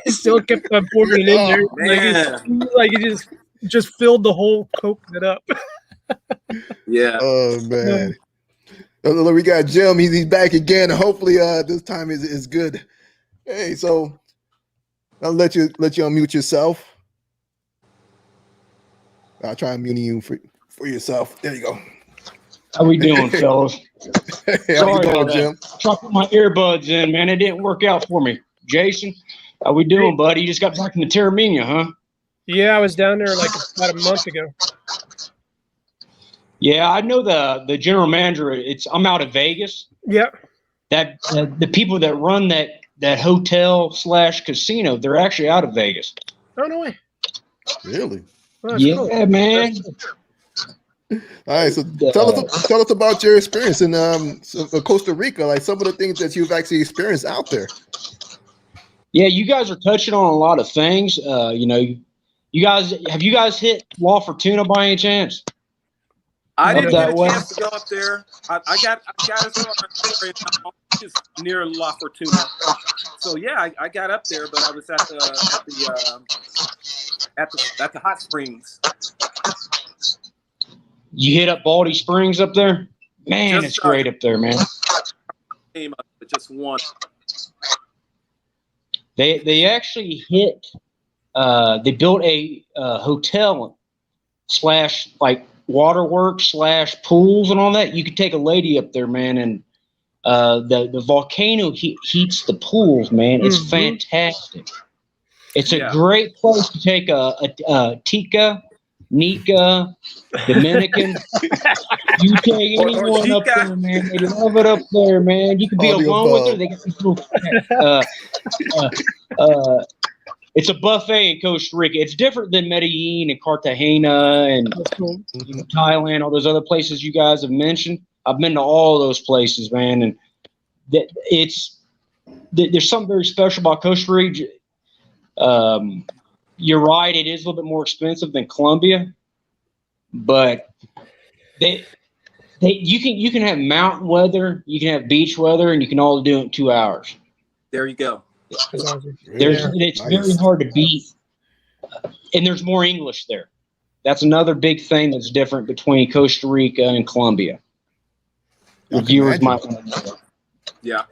He still kept pouring it in there, like he just filled the whole coconut up. Yeah. Oh man. Look, we got Jim. He's back again. Hopefully, this time is good. Hey, so I'll let you unmute yourself. I'll try unmuting you for yourself. There you go. How we doing, fellas? Hey, Sorry how you doing, about Jim? that. Try to put my earbuds in, man. It didn't work out for me. Jason, how we doing, buddy? You just got back from the Terramina, huh? Yeah, I was down there like about a month ago. Yeah, I know the general manager. I'm out of Vegas. Yeah. That the people that run that hotel / casino, they're actually out of Vegas. Oh, no way. Really? Oh, yeah, cool. man. All right, so tell us about your experience in Costa Rica, like some of the things that you've actually experienced out there. Yeah, you guys are touching on a lot of things. You guys hit La Fortuna by any chance? I didn't get a way. chance to go up there. I got just near La Fortuna. So yeah, I got up there, but I was at the hot springs. You hit up Baldy Springs up there? Man, it's great up there, man. Just one. They actually hit. They built a hotel / like waterworks / pools and all that. You could take a lady up there, man, and the volcano heats the pools, man. It's fantastic. It's a great place to take a Tika, Nika, Dominican. You take anyone up there, man. They love it up there, man. You could be alone with her. They got these little. It's a buffet in Costa Rica. It's different than Medellin and Cartagena and Thailand, all those other places you guys have mentioned. I've been to all those places, man, and there's something very special about Costa Rica. You're right; it is a little bit more expensive than Colombia, but you can have mountain weather, you can have beach weather, and you can all do it in 2 hours. There you go. It's very hard to beat, and there's more English there. That's another big thing that's different between Costa Rica and Colombia. The viewers might want to know. Yeah.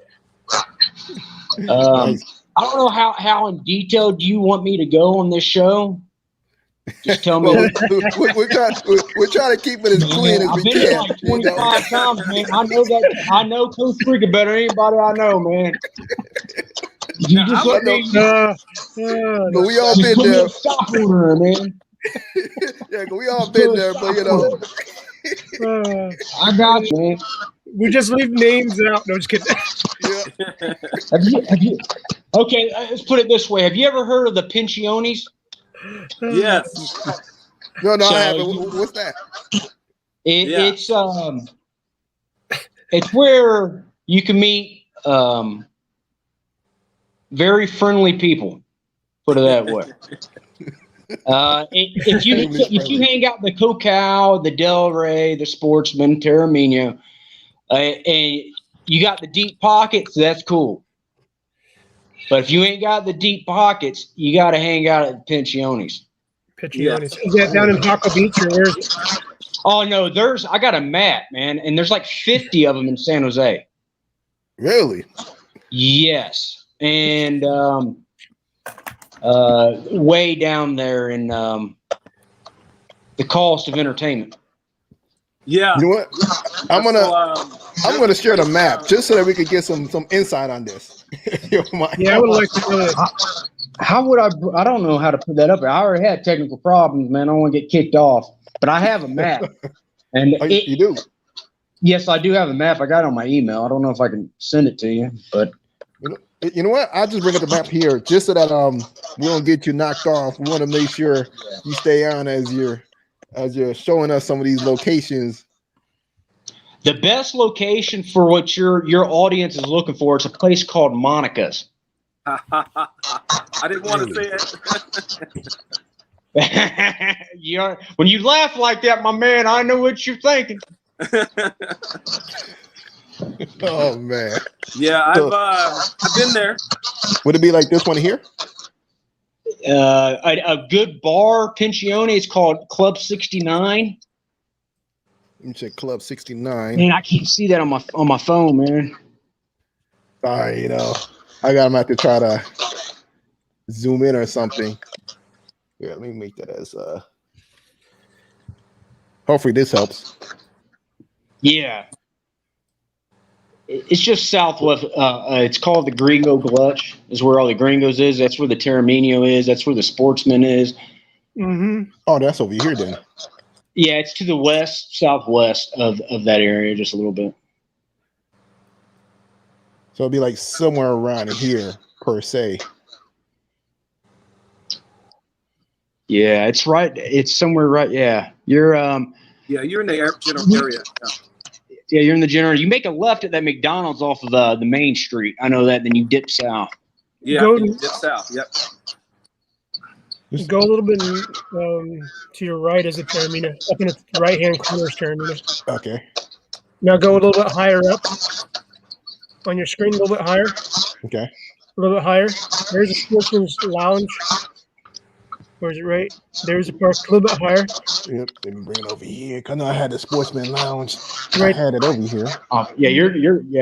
I don't know how in detail do you want me to go on this show? Just tell me. Well, we're trying to keep it as clean as I've we been can. like 25 times, man. I know Costa Rica better than anybody I know, man. You just let me. But we all been there. Stop order, man. Yeah, we all been there, but I got you, man. We just leave names out. No, just kidding. Yeah. Have you? Okay, let's put it this way. Have you ever heard of the Pensiones? Yes. No, I haven't. What's that? It's where you can meet very friendly people. Put it that way. If you hang out in the Cocao, the Del Rey, the Sportsman, Terramina, and you got the deep pockets, that's cool. But if you ain't got the deep pockets, you got to hang out at the Pensiones. Pensiones. Is that down in Paco Beach or where is it? Oh no, I got a map, man, and there's like 50 of them in San Jose. Really? Yes, and way down there in the cost of entertainment. Yeah. You know what? I'm gonna share the map just so that we could get some insight on this. Yeah, I would like to know that. How would I don't know how to put that up. I already had technical problems, man. I don't want to get kicked off. But I have a map. And you do? Yes, I do have a map. I got it on my email. I don't know if I can send it to you, but you know what? I'll just bring up the map here just so that we don't get you knocked off. We want to make sure you stay on as you're as you're showing us some of these locations. The best location for what your audience is looking for is a place called Monica's. I didn't want to say it. When you laugh like that, my man, I know what you're thinking. Oh man. Yeah, I've been there. Would it be like this one here? A good bar, Pensione, is called Club 69. Let me check Club 69. Man, I can't see that on my phone, man. Sorry, you know, I got him have to try to zoom in or something. Yeah, let me make that as hopefully this helps. Yeah. It's just southwest. It's called the Gringo Gulch. Is where all the Gringos is. That's where the Terramino is. That's where the Sportsman is. Mm-hmm. Oh, that's over here then. Yeah, it's to the southwest of that area, just a little bit. So it'd be like somewhere around here per se. Yeah, it's right. It's somewhere right. Yeah, you're Yeah, you're in the general area. Yeah, you're in the general. You make a left at that McDonald's off of the main street. I know that. Then you dip south. Yeah, Go dip south. Yep. Go a little bit to your right as a Terramina. Up in the right-hand corner is Terramina. Okay. Now go a little bit higher up on your screen, a little bit higher. Okay. A little bit higher. There's a Sportsman's Lounge. Where is it right? There's a park a little bit higher. Yep. Let me bring it over here. Cause I know I had the Sportsman Lounge. Right. I had it over here. Yeah,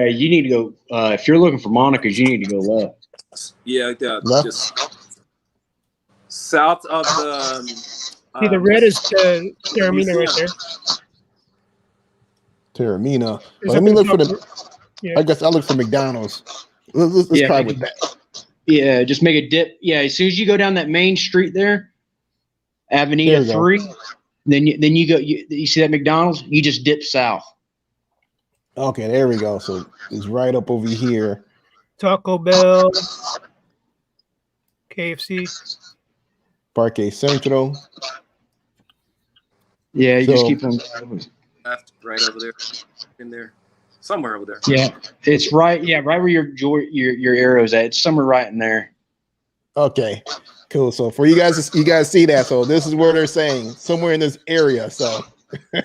you need to go. If you're looking for Monica's, you need to go left. Yeah, Left? just south of the. See, the red is Terramina right there. Terramina. There's Let me look for up- the. Yeah. I guess I look for McDonald's. Let's Yeah, try with that. Yeah, just make a dip. Yeah, as soon as you go down that main street there, Avenida There you go. 3, then you go. You see that McDonald's? You just dip south. Okay, there we go. So it's right up over here. Taco Bell, KFC. Parque Central. Yeah, you So- just keep on. left, right over there, in there, somewhere over there. Yeah, it's right. Yeah, right where your arrow's at. It's somewhere right in there. Okay, cool. So for you guys see that. So this is where they're saying somewhere in this area. So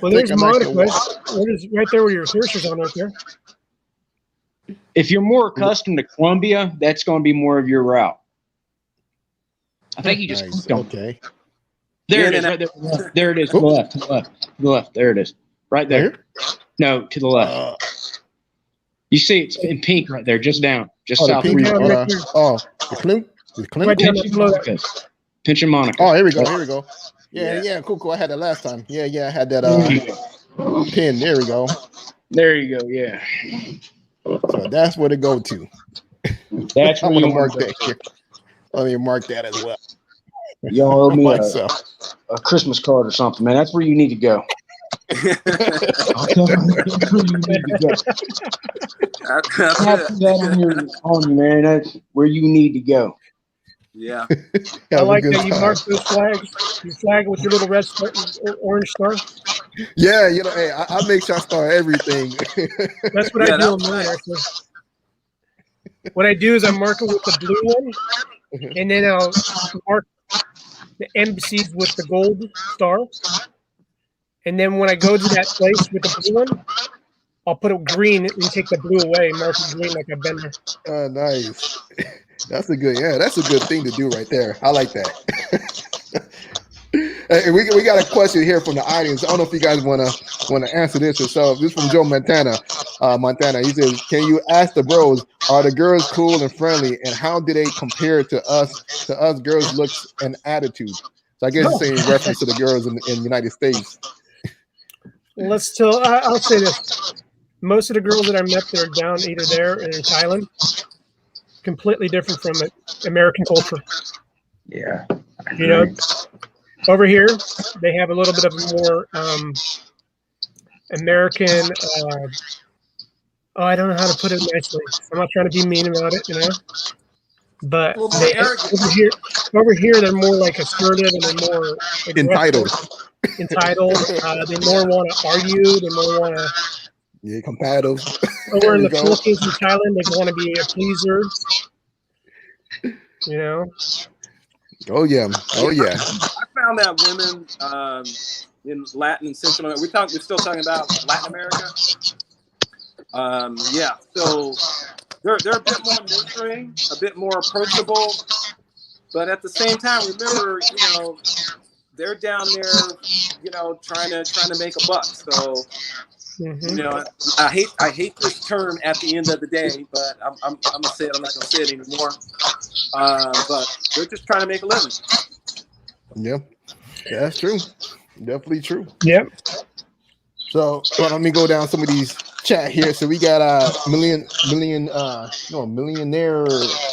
Well, there's Take a nice Monica. walk. What is right there where your search is on right there? If you're more accustomed to Columbia, that's going to be more of your route. I think you just nice. clicked on. Okay. There Yeah, it is. then Right there. There it is. To the left. To the left. To the left. There it is. Right there. Here? No, to the left. You see it's in pink right there, just down, just Oh, the south. pink. Yeah, of right there. The clinic. The clinic. Right there. Pinch and Monica. Pinch and Monica. Oh, here we go. Here we go. Yeah, Yeah. yeah, cool. I had that last time. Yeah, I had that pin. There we go. There you go. Yeah. So that's where to go to. That's I'm where gonna you mark want to that here. Let me mark that as well. Y'all owe me Myself. a Christmas card or something, man. That's where you need to go. That's where you need to go. That's Have it. that on you, man. That's where you need to go. Yeah. I Have a like good that you time. mark those flags. You flag with your little red star, orange star. Yeah, hey, I make sure I start everything. That's what Yeah, I do that on was mine. nice. Actually, what I do is I mark it with the blue one, and then I'll mark the embassies with the gold star. And then when I go to that place with the blue one, I'll put it green and take the blue away and mark it green like I've been there. Nice. That's a good thing to do right there. I like that. Hey, we got a question here from the audience. I don't know if you guys want to answer this yourself. This is from Joe Montana. He says, "Can you ask the bros, are the girls cool and friendly, and how do they compare to us girls' looks and attitudes?" So I guess he's saying in reference to the girls in the United States. I'll say this. Most of the girls that I met that are down either there or in Thailand, completely different from American culture. Yeah. You know, over here, they have a little bit of a more American, I don't know how to put it nicely. I'm not trying to be mean about it, you know. But Well, more arrogant. over here, they're more like assertive and they're more aggressive. Entitled. entitled. They more want to argue. They more want to. Yeah, competitive. Over in the go. Philippines and Thailand, they want to be a pleaser. You know. Oh yeah. Oh yeah. I found that women in Latin and Central America, we're still talking about Latin America. Yeah, so they're a bit more nurturing, a bit more approachable, but at the same time, remember, they're down there, trying to make a buck. So, I hate this term at the end of the day, but I'm gonna say it. I'm not gonna say it anymore. But they're just trying to make a living. Yeah, that's true. Definitely true. Yep. So let me go down some of these chat here. So we got millionaire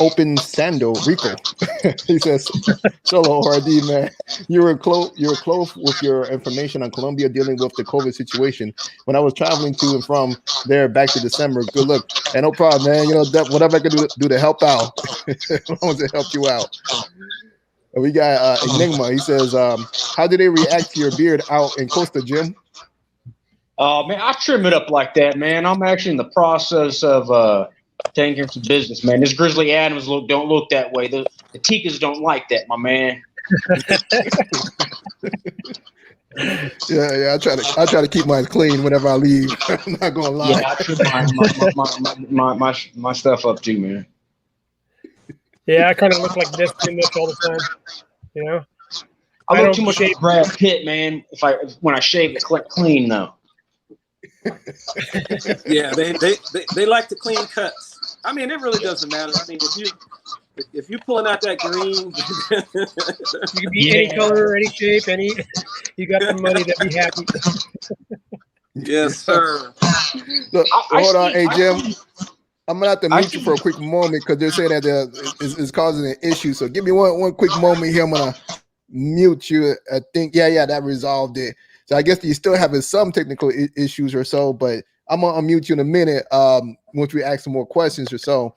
open Sando Rico. He says, "Solo RD man, you were close with your information on Colombia dealing with the COVID situation. When I was traveling to and from there back to December, good luck. And no problem, man. Whatever I can do to help out, as long as it helped you out." We got Enigma. He says, "How did they react to your beard out in Costa, Jim?" Oh man, I trim it up like that, man. I'm actually in the process of taking some business, man. This Grizzly Adams don't look that way. The Ticas don't like that, my man. Yeah. I try to keep mine clean whenever I leave. I'm not gonna lie. Yeah, I trim my stuff up too, man. Yeah, I kind of look like this pretty much all the time. I look too much like Brad Pitt, man. When I shave it clean though. Yeah, they like the clean cuts. I mean, it really doesn't matter. I mean, if you're pulling out that green, you can be any color, any shape, you got the money to be happy. Yes, sir. Look, hold on, hey Jim. I'm gonna have to mute you for a quick moment because they're saying that it's causing an issue. So give me one quick moment here. I'm gonna mute you. I think yeah, that resolved it. So I guess you're still having some technical issues or so, but I'm gonna unmute you in a minute. Once we ask some more questions or so.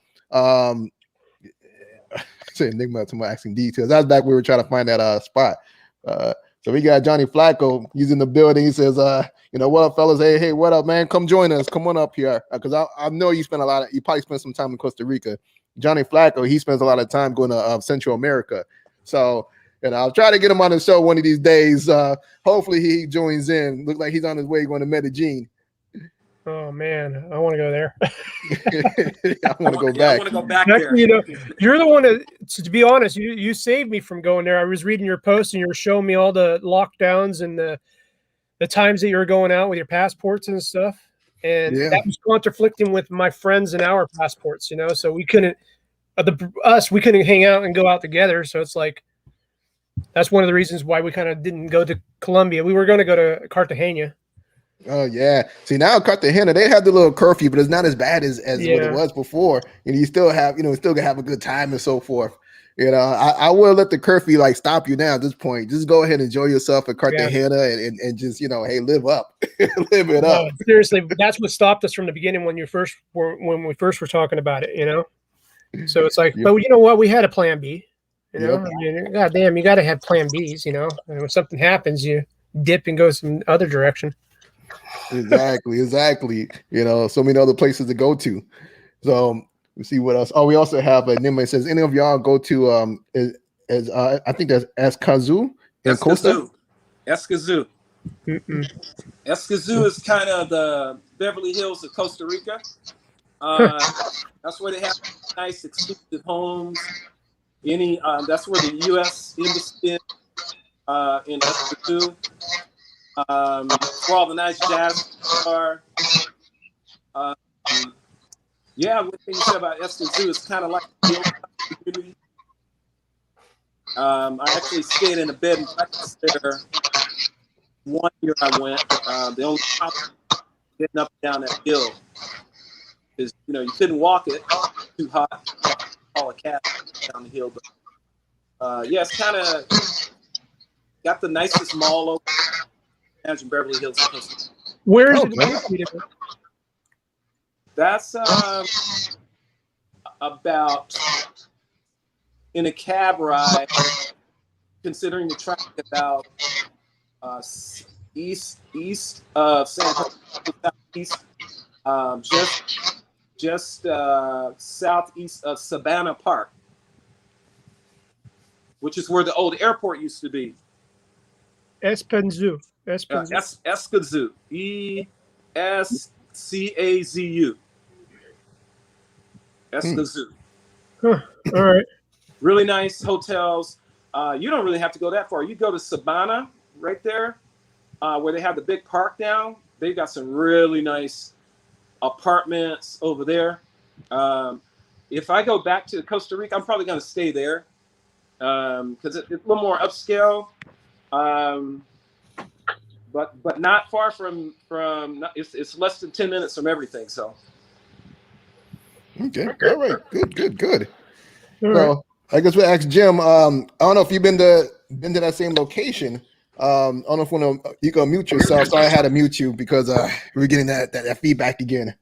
Say Enigma, someone asking details. That's back when we were trying to find that spot. So we got Johnny Flacco. He's in the building. He says, what up, fellas? Hey, what up, man? Come join us. Come on up here. Because I know you probably spent some time in Costa Rica. Johnny Flacco, he spends a lot of time going to Central America. So, I'll try to get him on the show one of these days. Hopefully he joins in. Look like he's on his way going to Medellin. Oh man, I want to go there. I want to go back. I want to go back Actually, there. You're the one to be honest, you saved me from going there. I was reading your post and you were showing me all the lockdowns and the times that you were going out with your passports and stuff. And that was conflicting with my friends and our passports, so we couldn't we couldn't hang out and go out together. So it's like that's one of the reasons why we kind of didn't go to Colombia. We were going to go to Cartagena. Oh yeah. See, now Cartagena, they have the little curfew, but it's not as bad as what it was before. And you still have, still gonna have a good time and so forth. I will let the curfew like stop you now at this point. Just go ahead and enjoy yourself at Cartagena and just, hey, live up. Live it up. Seriously, that's what stopped us from the beginning when we first were talking about it, So it's like, but you know what? We had a plan B. I mean, God damn, you got to have plan Bs, and when something happens, you dip and go some other direction. Exactly. So many other places to go to. So let's see what else. Oh, we also have Nima says, any of y'all go to I think that's Escazú in Costa? Escazú. Escazú is kind of the Beverly Hills of Costa Rica. That's where they have nice exclusive homes. That's where the U.S. embassy is in Escazú. Where all the nice jazz are. One thing you said about Excursions is kind of like the community. I actually stayed in a bed and breakfast there. One year I went. The only problem getting up and down that hill is, you couldn't walk it. Too hot. Call a cab down the hill, but it's kind of got the nicest mall open. Imagine Beverly Hills. Where is it? That's about in a cab ride, considering the traffic, about east of San Jose, southeast, just southeast of Savannah Park, which is where the old airport used to be. Espanzu. Escazú. ESCAZU. Escazú. Huh. All right. Really nice hotels. You don't really have to go that far. You go to Savannah, right there, where they have the big park now. They've got some really nice apartments over there. If I go back to Costa Rica, I'm probably going to stay there because it's a little more upscale, but not far from. It's less than 10 minutes from everything. So. Okay. All right. Good. All So right. I guess we'll ask Jim. I don't know if you've been to that same location. I don't know if you can mute yourself. Sorry, I had to mute you because we're getting that feedback again.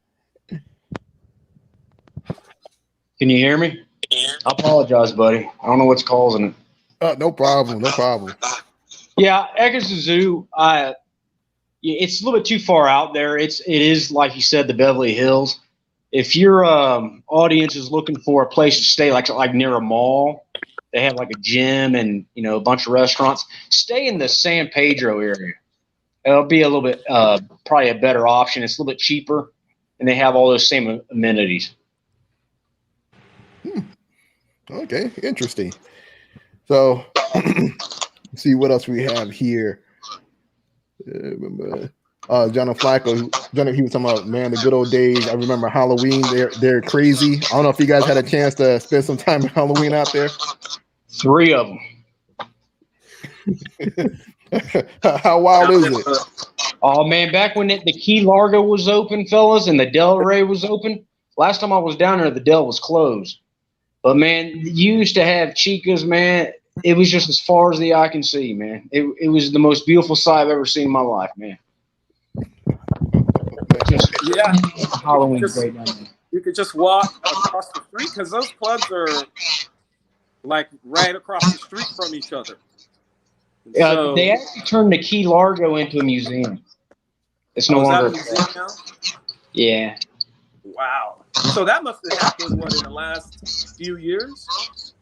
Can you hear me? I apologize, buddy. I don't know what's causing it. No problem. Yeah, Excursions. It's a little bit too far out there. It is like you said, the Beverly Hills. If your audience is looking for a place to stay, like near a mall, they have like a gym and a bunch of restaurants. Stay in the San Pedro area. It'll be a little bit probably a better option. It's a little bit cheaper, and they have all those same amenities. Okay, interesting. So, let's see what else we have here. John Flacco, he was talking about, man, the good old days. I remember Halloween. They're crazy. I don't know if you guys had a chance to spend some time on Halloween out there. 3 of them. How wild is it? Oh man, back when the Key Largo was open, fellas, and the Del Rey was open. Last time I was down there, the Del was closed. But man, you used to have chicas, man. It was just as far as the eye can see, man. It was the most beautiful sight I've ever seen in my life, man. Yeah, Halloween's great down there. You could just walk across the street because those clubs are like right across the street from each other. So, they actually turned the Key Largo into a museum. It's no longer. Is that a museum now? Yeah. Wow. So that must have happened in the last few years?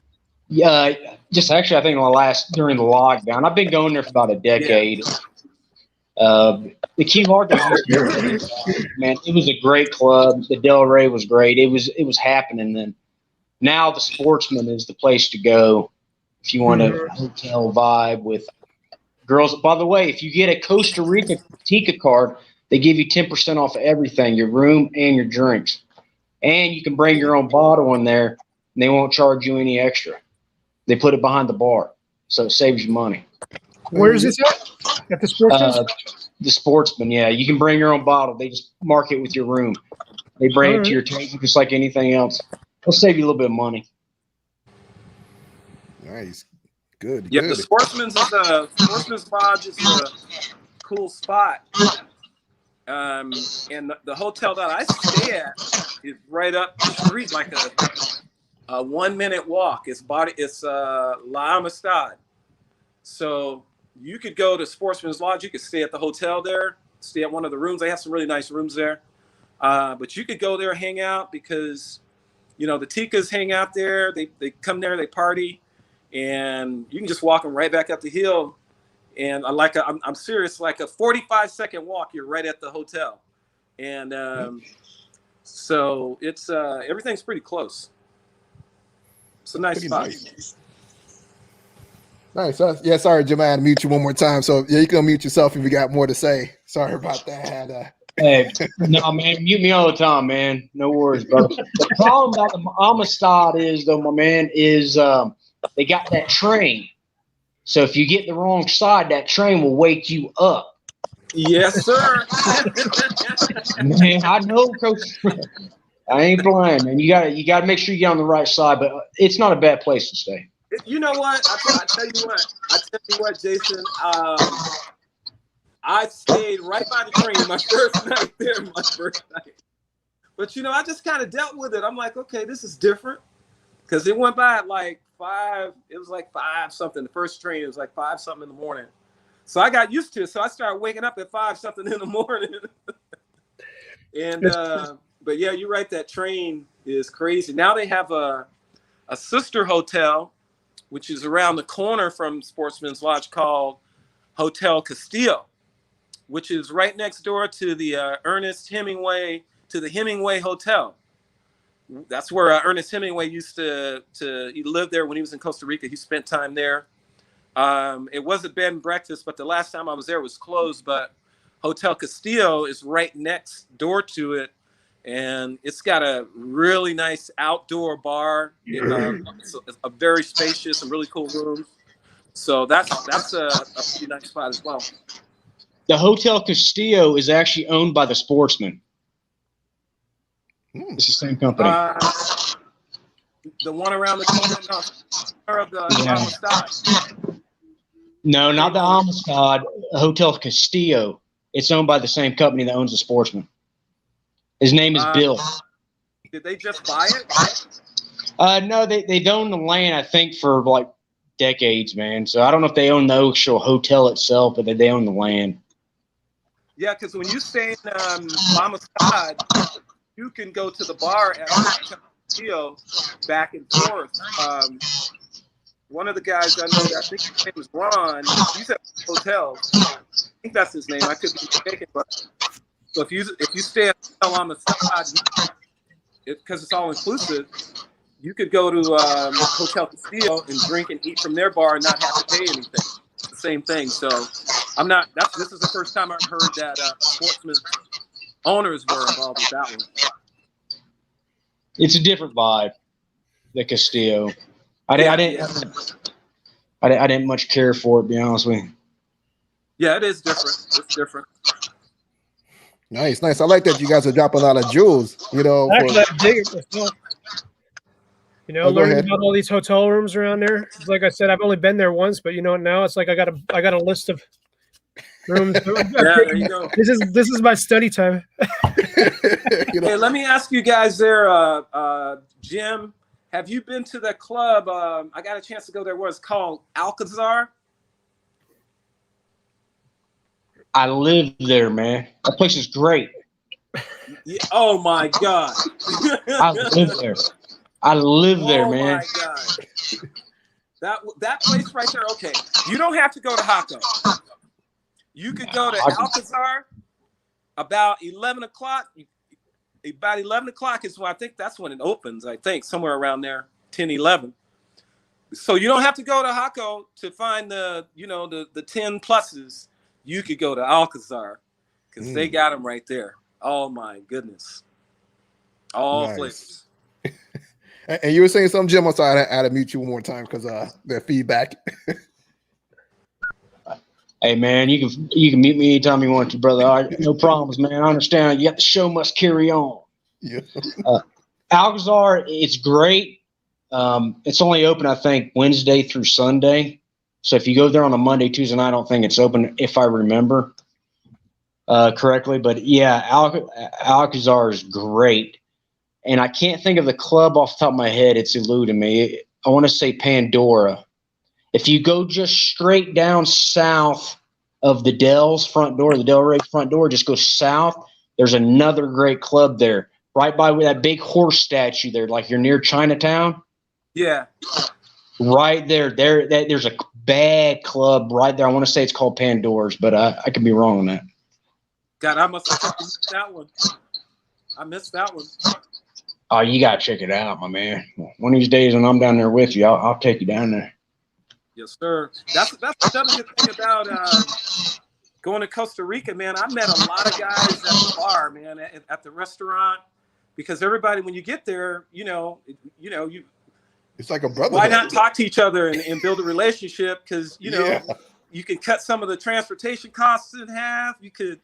Yeah, just actually, I think during the lockdown. I've been going there for about a decade. Yeah. The Key Largo, man, it was a great club. The Del Rey was great. It was happening then. Now the Sportsman is the place to go if you want a hotel vibe with girls. By the way, if you get a Costa Rica Tica card, they give you 10% off everything, your room and your drinks. And you can bring your own bottle in there, and they won't charge you any extra. They put it behind the bar, so it saves you money. Where is this at? At the Sportsman? The Sportsman, yeah. You can bring your own bottle. They just mark it with your room. They bring it to your table just like anything else. It'll save you a little bit of money. Nice. Good. Yeah, good. the Sportsman's Lodge is a cool spot. And the hotel that I stay at is right up the street, like a 1 minute walk. It's La Amistad. So you could go to Sportsman's Lodge. You could stay at the hotel there, stay at one of the rooms. They have some really nice rooms there. But you could go there, hang out because, the Ticas hang out there. They come there, they party, and you can just walk them right back up the hill. And I'm serious, like a 45-second walk, you're right at the hotel. And so it's everything's pretty close. It's a nice spot. Nice. Yeah, sorry, Jim, I had to mute you one more time. So yeah, you can mute yourself if you got more to say. Sorry about that. Hey, no, man, mute me all the time, man. No worries, brother. The problem about the Amistad is, though, my man, is they got that train. So if you get the wrong side, that train will wake you up. Yes, sir. Man, I know, Coach. I ain't playing, man. You gotta make sure you get on the right side, but it's not a bad place to stay. You know what? I tell you what, Jason. I stayed right by the train my first night there, But I just kind of dealt with it. I'm like, okay, this is different, because it went by at like 5. It was like 5 something. The first train, it was like 5 something in the morning. So I got used to it. So I started waking up at 5 something in the morning. And but yeah, you're right. That train is crazy. Now they have a sister hotel, which is around the corner from Sportsman's Lodge, called Hotel Castillo, which is right next door to the Hemingway Hotel. That's where Ernest Hemingway used to he lived there when he was in Costa Rica. He spent time there. It was a bed and breakfast, but the last time I was there, it was closed. But Hotel Castillo is right next door to it, and it's got a really nice outdoor bar. It's a very spacious and really cool rooms. So that's a pretty nice spot as well. The Hotel Castillo is actually owned by the Sportsman. It's the same company. The one around the corner of the Amistad. No, not the Amistad. Hotel Castillo. It's owned by the same company that owns the Sportsman. His name is Bill. Did they just buy it? No, they've owned the land, I think, for like decades, man. So I don't know if they own the actual hotel itself, but they own the land. Yeah, because when you stay in Amistad, you can go to the bar at Castillo back and forth. One of the guys I know, I think his name was Ron. He's at hotels. I think that's his name. I could be mistaken, but so if you stay at Hotel Amistad, because it's all inclusive, you could go to Hotel Castillo and drink and eat from their bar and not have to pay anything. It's the same thing. So this is the first time I've heard that Sportsman owners were involved with that one. It's a different vibe, the Castillo. I didn't much care for it, to be honest with you. Yeah, it is different. It's different. Nice. I like that you guys are dropping a lot of jewels. Actually, I dig it myself. Learning ahead. about all these hotel rooms around there. Like I said, I've only been there once, but now it's like I got a list of rooms. Yeah, there you go. This is my study time. Hey, let me ask you guys there, Jim. Have you been to the club? I got a chance to go there. It's called Alcazar. I live there, man. That place is great. Yeah, oh my God. I live there. Oh man. My God. That place right there. Okay, you don't have to go to Jaco. You could go to Alcazar about 11 o'clock. About 11 o'clock is when I think that's when it opens. I think somewhere around there, 10, 11. So you don't have to go to Jaco to find the 10 pluses. You could go to Alcazar because they got them right there. Oh my goodness. All flavors. And you were saying something, Jim. I'm sorry, I had to mute you one more time because the feedback. Hey man, you can meet me anytime you want to, brother. All right, no problems, man. I understand. The show must carry on. Yeah. Alcazar, it's great. It's only open, I think, Wednesday through Sunday. So if you go there on a Monday, Tuesday night, I don't think it's open, if I remember correctly. But yeah, Alcazar is great. And I can't think of the club off the top of my head. It's eluding me. I want to say Pandora. If you go just straight down south of the Del's front door, the Del Rey front door, just go south. There's another great club there, right by that big horse statue there, like you're near Chinatown. Yeah. Right there. There's a bad club right there. I want to say it's called Pandora's, but I could be wrong on that. God, I must have missed that one. I missed that one. Oh, you got to check it out, my man. One of these days when I'm down there with you, I'll take you down there. Yes, sir. That's another good thing about going to Costa Rica, man. I met a lot of guys at the bar, man, at the restaurant, because everybody, when you get there, you it's like a brotherhood. Why not talk to each other and build a relationship? Because you can cut some of the transportation costs in half. You could,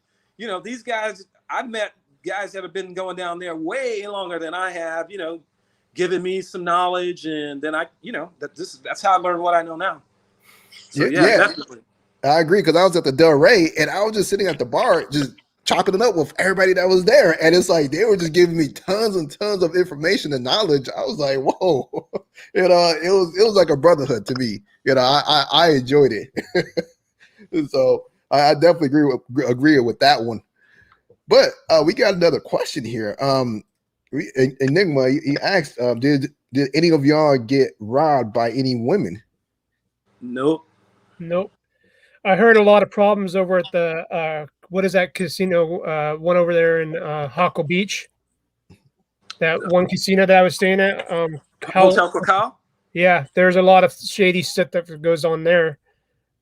these guys. I've met guys that have been going down there way longer than I have. Giving me some knowledge, and then that's how I learned what I know now. So yeah, definitely. I agree, because I was at the Del Rey and I was just sitting at the bar just chopping it up with everybody that was there, and it's like they were just giving me tons and tons of information and knowledge. I was like, whoa, it was like a brotherhood to me. I enjoyed it. So I definitely agree with that one. But we got another question here. Enigma, he asked, did any of y'all get robbed by any women? Nope. Nope. I heard a lot of problems over at the what is that casino? One over there in Hawkle Beach. That one casino that I was staying at. Hotel Cacao? Yeah, there's a lot of shady stuff that goes on there,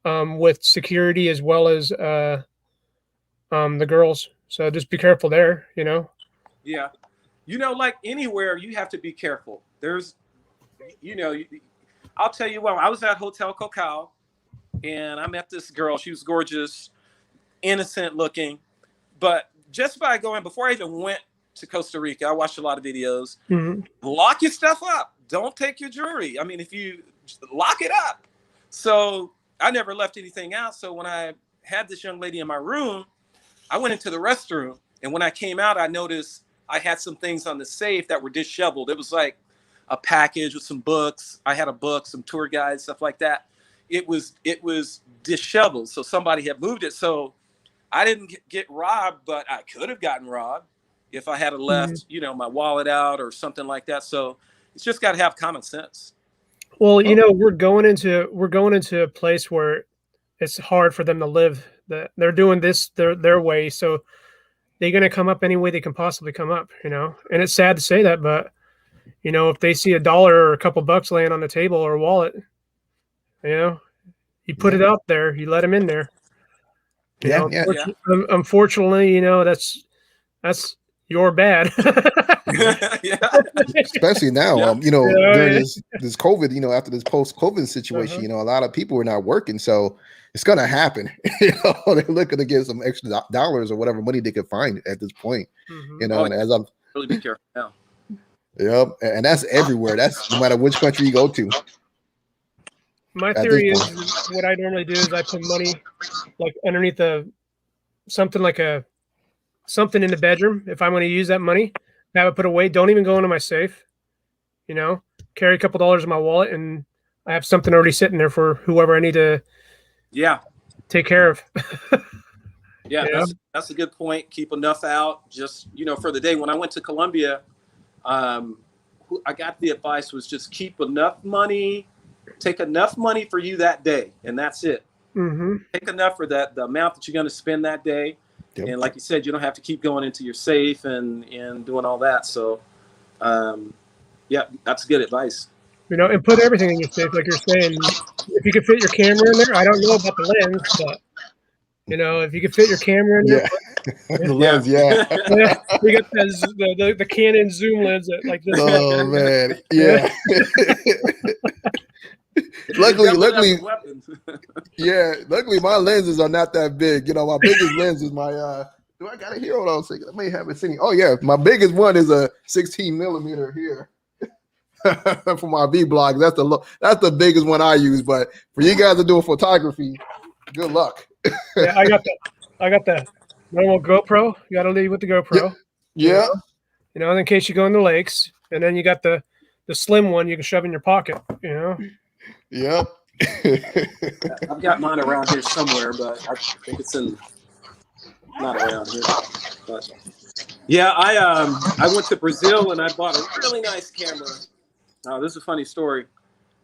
with security as well as the girls. So just be careful there. Yeah. Like anywhere, you have to be careful. There's, I'll tell you what, I was at Hotel Cacao and I met this girl. She was gorgeous, innocent looking. But just by going, before I even went to Costa Rica, I watched a lot of videos. Mm-hmm. Lock your stuff up. Don't take your jewelry. I mean, if you lock it up. So I never left anything out. So when I had this young lady in my room, I went into the restroom. And when I came out, I noticed I had some things on the safe that were disheveled. It was like a package with some books. I had a book, some tour guides, stuff like that. It was disheveled. So somebody had moved it. So I didn't get robbed, but I could have gotten robbed if I had left, my wallet out or something like that. So it's just got to have common sense. Well, we're going into a place where it's hard for them to live. They're doing this their way, so they're going to come up any way they can possibly come up. And it's sad to say that, but if they see $1 or a couple bucks laying on the table or a wallet, you put it out there, you let them in there. Unfortunately, that's your bad. Especially now, during this COVID, after this post-COVID situation, a lot of people are not working, so it's gonna happen. They're looking to get some extra dollars or whatever money they could find at this point. And as I'm really be careful now. Yep, and that's everywhere. That's no matter which country you go to. My theory is what I normally do is I put money like underneath something in the bedroom. If I'm going to use that money, have it put away. Don't even go into my safe. Carry a couple dollars in my wallet, and I have something already sitting there for whoever I need to. Yeah. Take care of. That's a good point. Keep enough out, just for the day. When I went to Colombia, I got the advice was just keep enough money. Take enough money for you that day, and that's it. Mm-hmm. Take enough for the amount that you're going to spend that day. Yep. And like you said, you don't have to keep going into your safe and doing all that. So, that's good advice. And put everything in your safe, like you're saying. If you could fit your camera in there, I don't know about the lens, but if you could fit your camera in there, the lens, we got the Canon zoom lens that like this. Oh man, yeah. Luckily, luckily my lenses are not that big. My biggest lens is my. Do I got it here? Hold on a second. I may have it sitting. Oh yeah, my biggest one is a 16 millimeter here. For my V blog, that's the biggest one I use. But for you guys that do photography, good luck. I got the normal GoPro. You got to lead with the GoPro. Yeah. In case you go in the lakes, and then you got the slim one you can shove in your pocket. Yep. I've got mine around here somewhere, but I think it's not around here. But yeah, I went to Brazil and I bought a really nice camera. This is a funny story.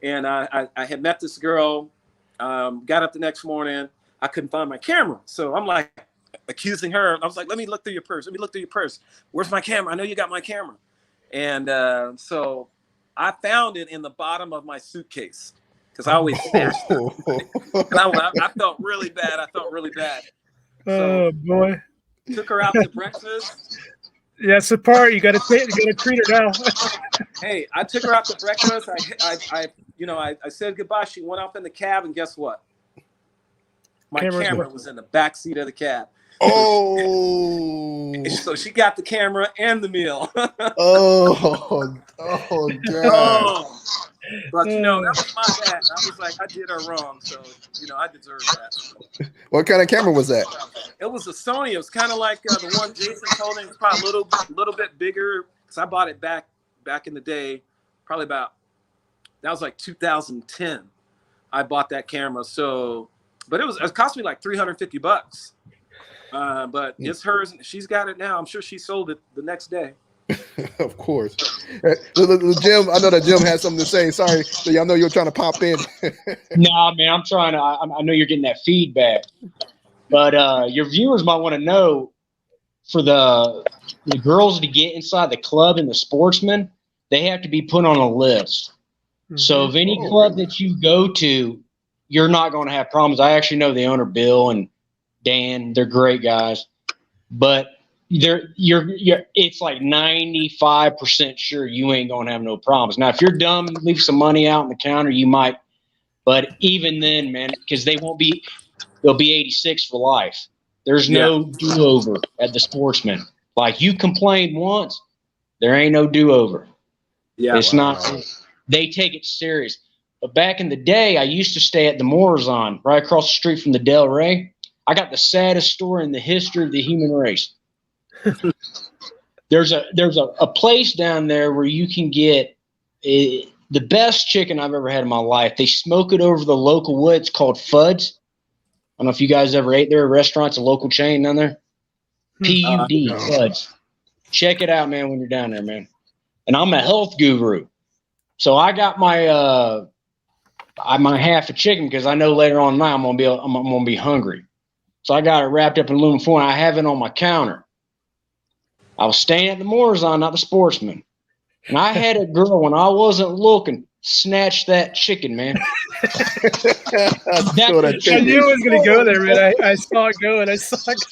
And I had met this girl, got up the next morning. I couldn't find my camera. So I'm like accusing her. I was like, let me look through your purse. Where's my camera? I know you got my camera. And so I found it in the bottom of my suitcase because I always stashed it. I felt really bad. So, oh boy! Took her out to breakfast. Yeah, it's the part you got to treat her now. Hey, I took her out to breakfast. I said goodbye. She went off in the cab, and guess what? My camera was in the back seat of the cab. Oh, so she got the camera and the meal. oh God. But that was my bad. I was like, I did her wrong, so I deserve that. What kind of camera was that? It was a Sony. It was kind of like the one Jason told me. It was probably a little bit bigger because I bought it back in the day, probably that was like 2010. I bought that camera, so but it cost me like $350. But it's hers. She's got it now. I'm sure she sold it the next day. Of course. The Jim, I know that Jim has something to say. Sorry, I know you're trying to pop in. Nah, man, I'm trying to. I know you're getting that feedback, but your viewers might want to know, for the girls to get inside the club and the sportsmen, they have to be put on a list. So if any club that you go to, you're not going to have problems. I actually know the owner, Bill and Dan. They're great guys, but it's like 95% sure you ain't gonna have no problems. Now, if you're dumb, you leave some money out on the counter, you might. But even then, man, because they'll be 86 for life. There's no do-over at the sportsman. Like, you complained once, there ain't no do-over. Yeah, it's not. They take it serious. But back in the day, I used to stay at the Morazon, right across the street from the Del Rey. I got the saddest story in the history of the human race. There's a place down there where you can get the best chicken I've ever had in my life. They smoke it over the local wood. It's called Fuds. I don't know if you guys ever ate there. A restaurant's a local chain down there. PUD, Fuds. Check it out, man, when you're down there, man. And I'm a health guru, so I got my half a chicken because I know later on now I'm gonna be hungry. So I got it wrapped up in aluminum foil, and I have it on my counter. I was staying at the Morazon, not the Sportsman. And I had a girl, when I wasn't looking, snatch that chicken, man. I knew it was going to go there, man. I saw it go, and I saw it go.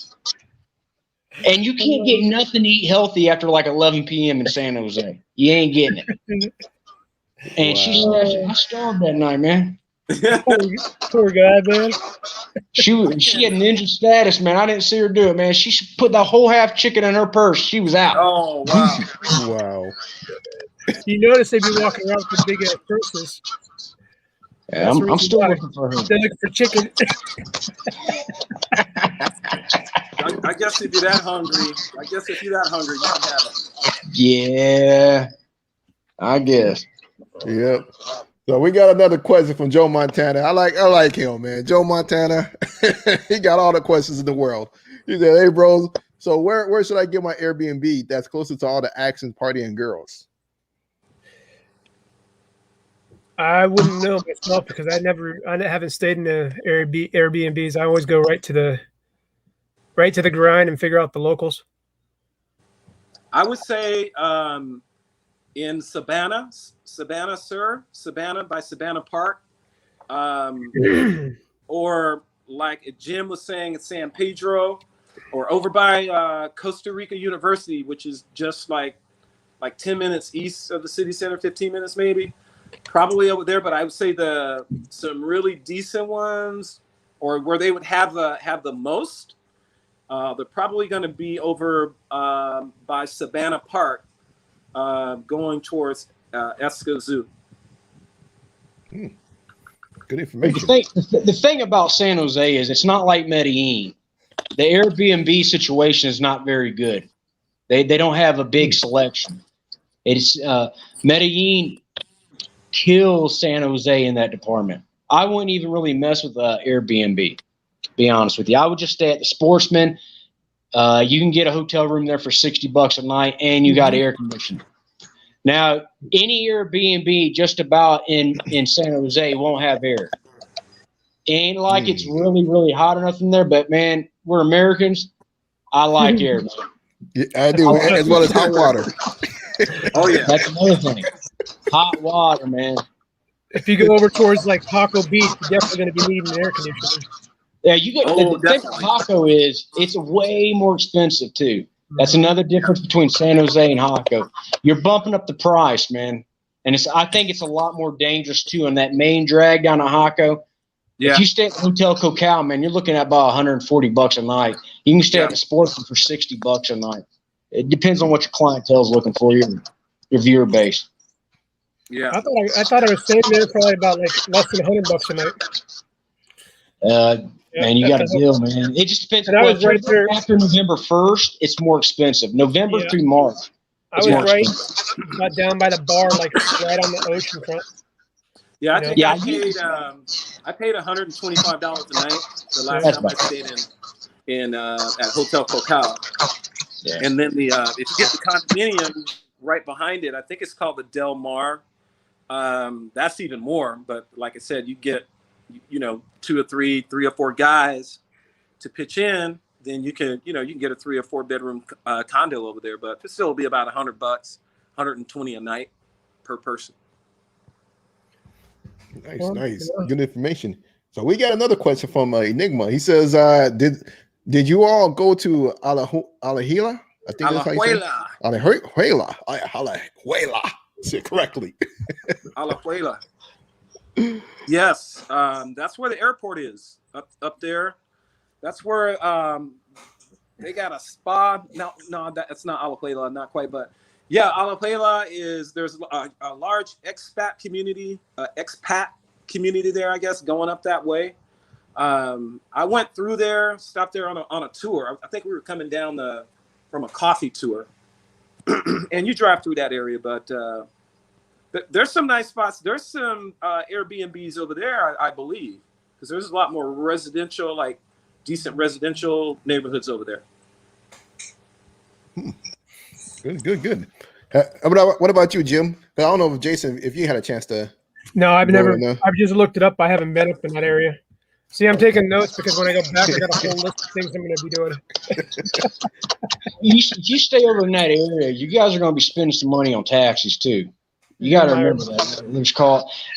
And you can't get nothing to eat healthy after like 11 p.m. in San Jose. You ain't getting it. And she snatched it. I starved that night, man. Poor guy, man. She had ninja status, man. I didn't see her do it, man. She put the whole half chicken in her purse. She was out. Oh, wow. Wow. You notice they'd be walking around with big ass purses. Yeah, I'm still looking for her. They're looking for chicken. I guess if you're that hungry, you can have it. Yeah, I guess. Yep. So we got another question from Joe Montana. I like him, man. Joe Montana. He got all the questions in the world. He said, "Hey, bros. So where should I get my Airbnb that's closer to all the action, party, and girls?" I wouldn't know myself because I haven't stayed in the Airbnbs. I always go right to the grind and figure out the locals. I would say in Savannah by Savannah Park, or like Jim was saying at San Pedro, or over by Costa Rica University, which is just like 10 minutes east of the city center, 15 minutes maybe. Probably over there, but I would say some really decent ones, or where they would have the most. They're probably going to be over by Savannah Park, going towards Escazú. Good information. The thing about San Jose is it's not like Medellin. The Airbnb situation is not very good. They don't have a big selection. It's Medellin kills San Jose in that department. I wouldn't even really mess with Airbnb, to be honest with you. I would just stay at the Sportsman. You can get a hotel room there for $60 a night, and you got air conditioning. Now, any Airbnb just about in San Jose won't have air. Ain't like it's really, really hot enough in there, but man, we're Americans. I like air. Yeah, I do, as well as hot water. Oh yeah, that's another thing. Hot water, man. If you go over towards like Paco Beach, you're definitely going to be needing an air conditioner. Yeah, you get the thing with Paco is it's way more expensive too. That's another difference between San Jose and Jaco. You're bumping up the price, man, and I think it's a lot more dangerous too on that main drag down to Jaco. Yeah. If you stay at the Hotel Cocao, man, you're looking at about $140 a night. You can stay at the Sportsman for $60 a night. It depends on what your clientele is looking for, your viewer base. Yeah, I thought I was staying there probably about like less than $100 a night. Man, you got a deal, man. It just depends. After November 1st, it's more expensive. November through March. I was right down by the bar, like right on the ocean front. Yeah, I You know? think Yeah, I paid $125 a night the last That's time I about- stayed in at Hotel Volcano. Yeah. And then if you get the condominium right behind it, I think it's called the Del Mar. That's even more. But like I said, you get, two or three or four guys to pitch in. Then you can get a 3 or 4 bedroom condo over there. But it still will be about $100, $120 a night per person. Nice, Well, nice, yeah. good information. So we got another question from Enigma. He says, did you all go to Alahila? I think that's how you say it. Alajuela. Alajuela. Say it correctly. Alajuela. Yes, that's where the airport is up there. That's where they got a spa. No, that's not Alajuela, not quite, but yeah, Alajuela there's a large expat community there, I guess, going up that way. I went through there, stopped there on a tour. I think we were coming down from a coffee tour, and you drive through that area, but there's some nice spots. There's some Airbnbs over there, I believe, because there's a lot more residential, like decent residential neighborhoods over there. Good. What about you, Jim? I don't know if Jason, if you had a chance to. No, I've go in there. I've just looked it up. I haven't been up in that area. See, I'm taking notes because when I go back, I got a whole list of things I'm going to be doing. You stay over in that area, you guys are going to be spending some money on taxis too. You got to remember that. There's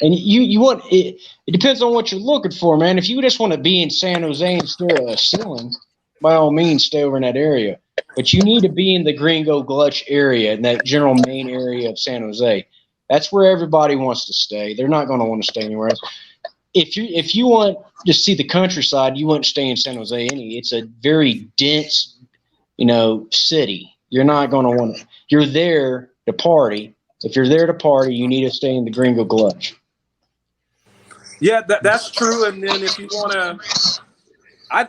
and you want it. It depends on what you're looking for, man. If you just want to be in San Jose instead of Ceiling, by all means, stay over in that area. But you need to be in the Gringo Gulch area, in that general main area of San Jose. That's where everybody wants to stay. They're not going to want to stay anywhere else. If you want to see the countryside, you want to stay in San Jose. It's a very dense, city. You're not going to want to. You're there to party. If you're there to party, you need to stay in the Gringo Gulch. Yeah, that's true. And then if you want to,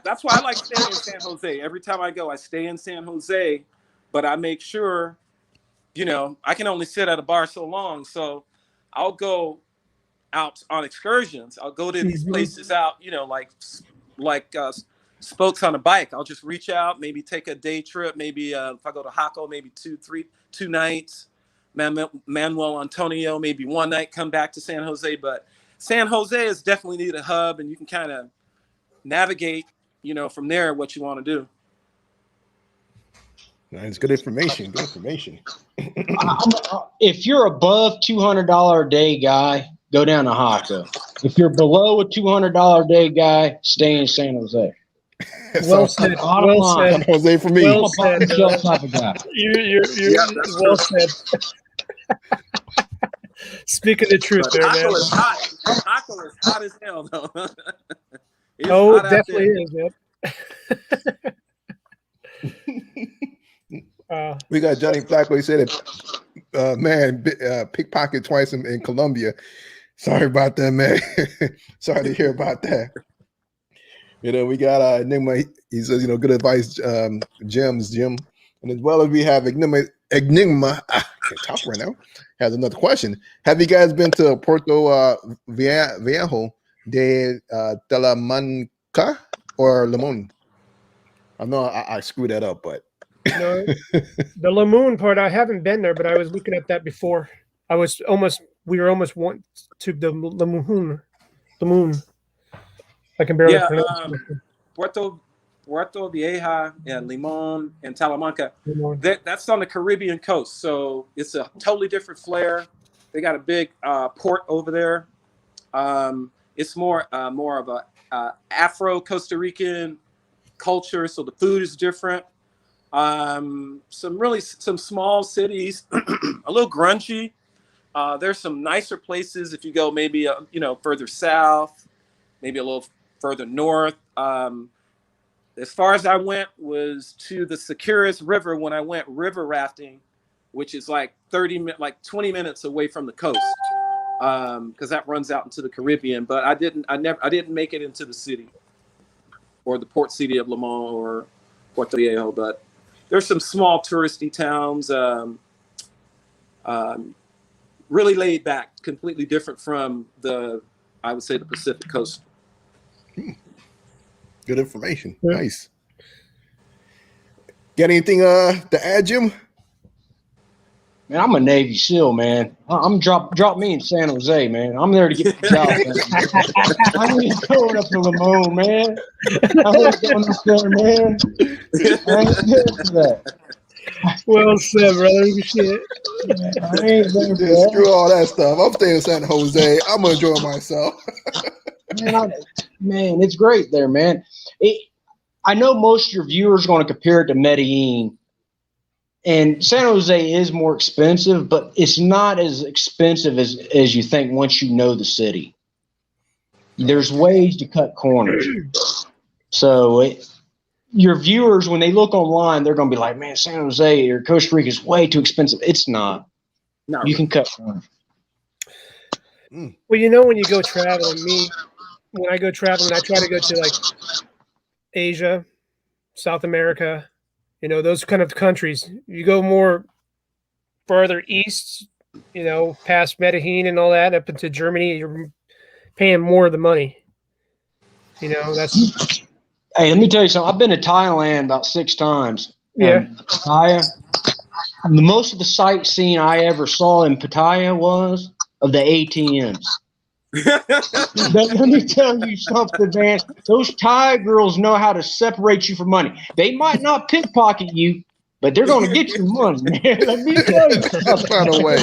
that's why I like staying in San Jose. Every time I go, I stay in San Jose, but I make sure, I can only sit at a bar so long. So I'll go out on excursions. I'll go to these places out, like spokes on a bike. I'll just reach out, maybe take a day trip. Maybe if I go to Jaco, maybe 2 nights. Manuel Antonio, maybe 1 night, come back to San Jose. But San Jose is definitely need a hub, and you can kind of navigate, from there what you want to do. That's good information. If you're above $200 a day guy, go down to Jaco. If you're below a $200 a day guy, stay in San Jose. Well said. Well said. San Jose for me. Well said. Type of guy. You're well said. Speaking the truth, there, man. Jaco is hot. Jaco is hot as hell, though. It definitely is, man. We got Johnny Flacco. He said it, pickpocket twice in Colombia. Sorry about that, man. Sorry to hear about that. We got Enigma. He says, good advice, Jim. And as well as we have Enigma, I can't talk right now, has another question. Have you guys been to Puerto Viejo de Talamanca or Limon? I know I screwed that up, but No, the Limon part, I haven't been there, but I was looking at that before. We were almost want to the Limon. I can barely pronounce it. Puerto Vieja and Limon and Talamanca. That's on the Caribbean coast, so it's a totally different flair. They got a big port over there. It's more of a Afro Costa Rican culture, so the food is different. Some small cities, a little grungy. There's some nicer places if you go maybe further south, maybe a little further north. As far as I went was to the Securus River when I went river rafting, which is like 20 minutes away from the coast, because that runs out into the Caribbean. But I didn't make it into the city or the port city of Limon or Puerto Viejo. But there's some small touristy towns. really laid back, completely different from I would say the Pacific Coast. Good information. Yeah. Nice. Got anything to add, Jim? Man, I'm a Navy SEAL, man. I'm drop me in San Jose, man. I'm there to get the job done. I ain't going up to Limon, man. I ain't going up there, man. I ain't there for that. Well said, brother. Shit. I ain't there for Just screw that. all that stuff. I'm staying in San Jose. I'm gonna enjoy myself. Man, it's great there, man. I know most of your viewers are going to compare it to Medellin. And San Jose is more expensive, but it's not as expensive as you think once you know the city. There's ways to cut corners. So your viewers, when they look online, they're going to be like, man, San Jose or Costa Rica is way too expensive. It's not. No, You can cut corners. Well, you know, when you go traveling, when I go traveling, I try to go to like Asia, South America, you know, those kind of countries. You go more further east, you know, past Medellin and all that, up into Germany, you're paying more of the money. You know, that's. Hey, let me tell you something. I've been to Thailand about 6 times. Yeah. Pattaya. Most of the sightseeing I ever saw in Pattaya was of the ATMs. Let me tell you something, man. Those Thai girls know how to separate you from money. They might not pickpocket you, but they're going to get your money, man. Let me tell you something. By the way,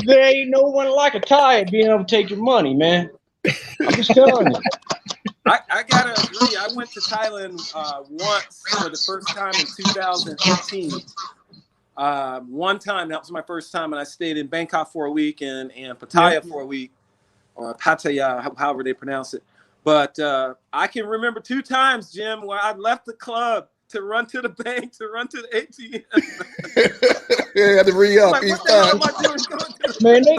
There ain't no one like a Thai at being able to take your money, man. I'm just telling you. I gotta agree. I went to Thailand once for the first time in 2018. One time, that was my first time, and I stayed in Bangkok for a week and Pattaya for a week, or Pattaya, however they pronounce it. But I can remember 2 times, Jim, where I left the club to run to the bank, to run to the ATM. you had to re-up Like, each what the hell time. am I doing? Going to the Man, they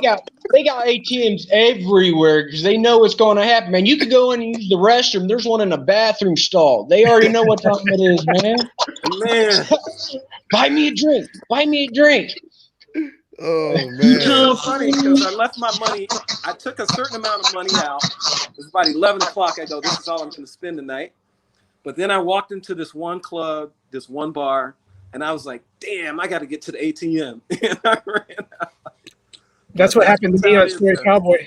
got ATMs everywhere because they know what's going to happen. Man, you could go in and use the restroom. There's one in the bathroom stall. They already know what time it is, man. man. Buy me a drink. Buy me a drink. Oh It's man. so funny because I left my money. I took a certain amount of money out. It was about 11 o'clock. I go, this is all I'm going to spend tonight. But then I walked into this one club, this one bar, and I was like, damn, I got to get to the ATM. And I ran out. That's what happened to me on Story Cowboy.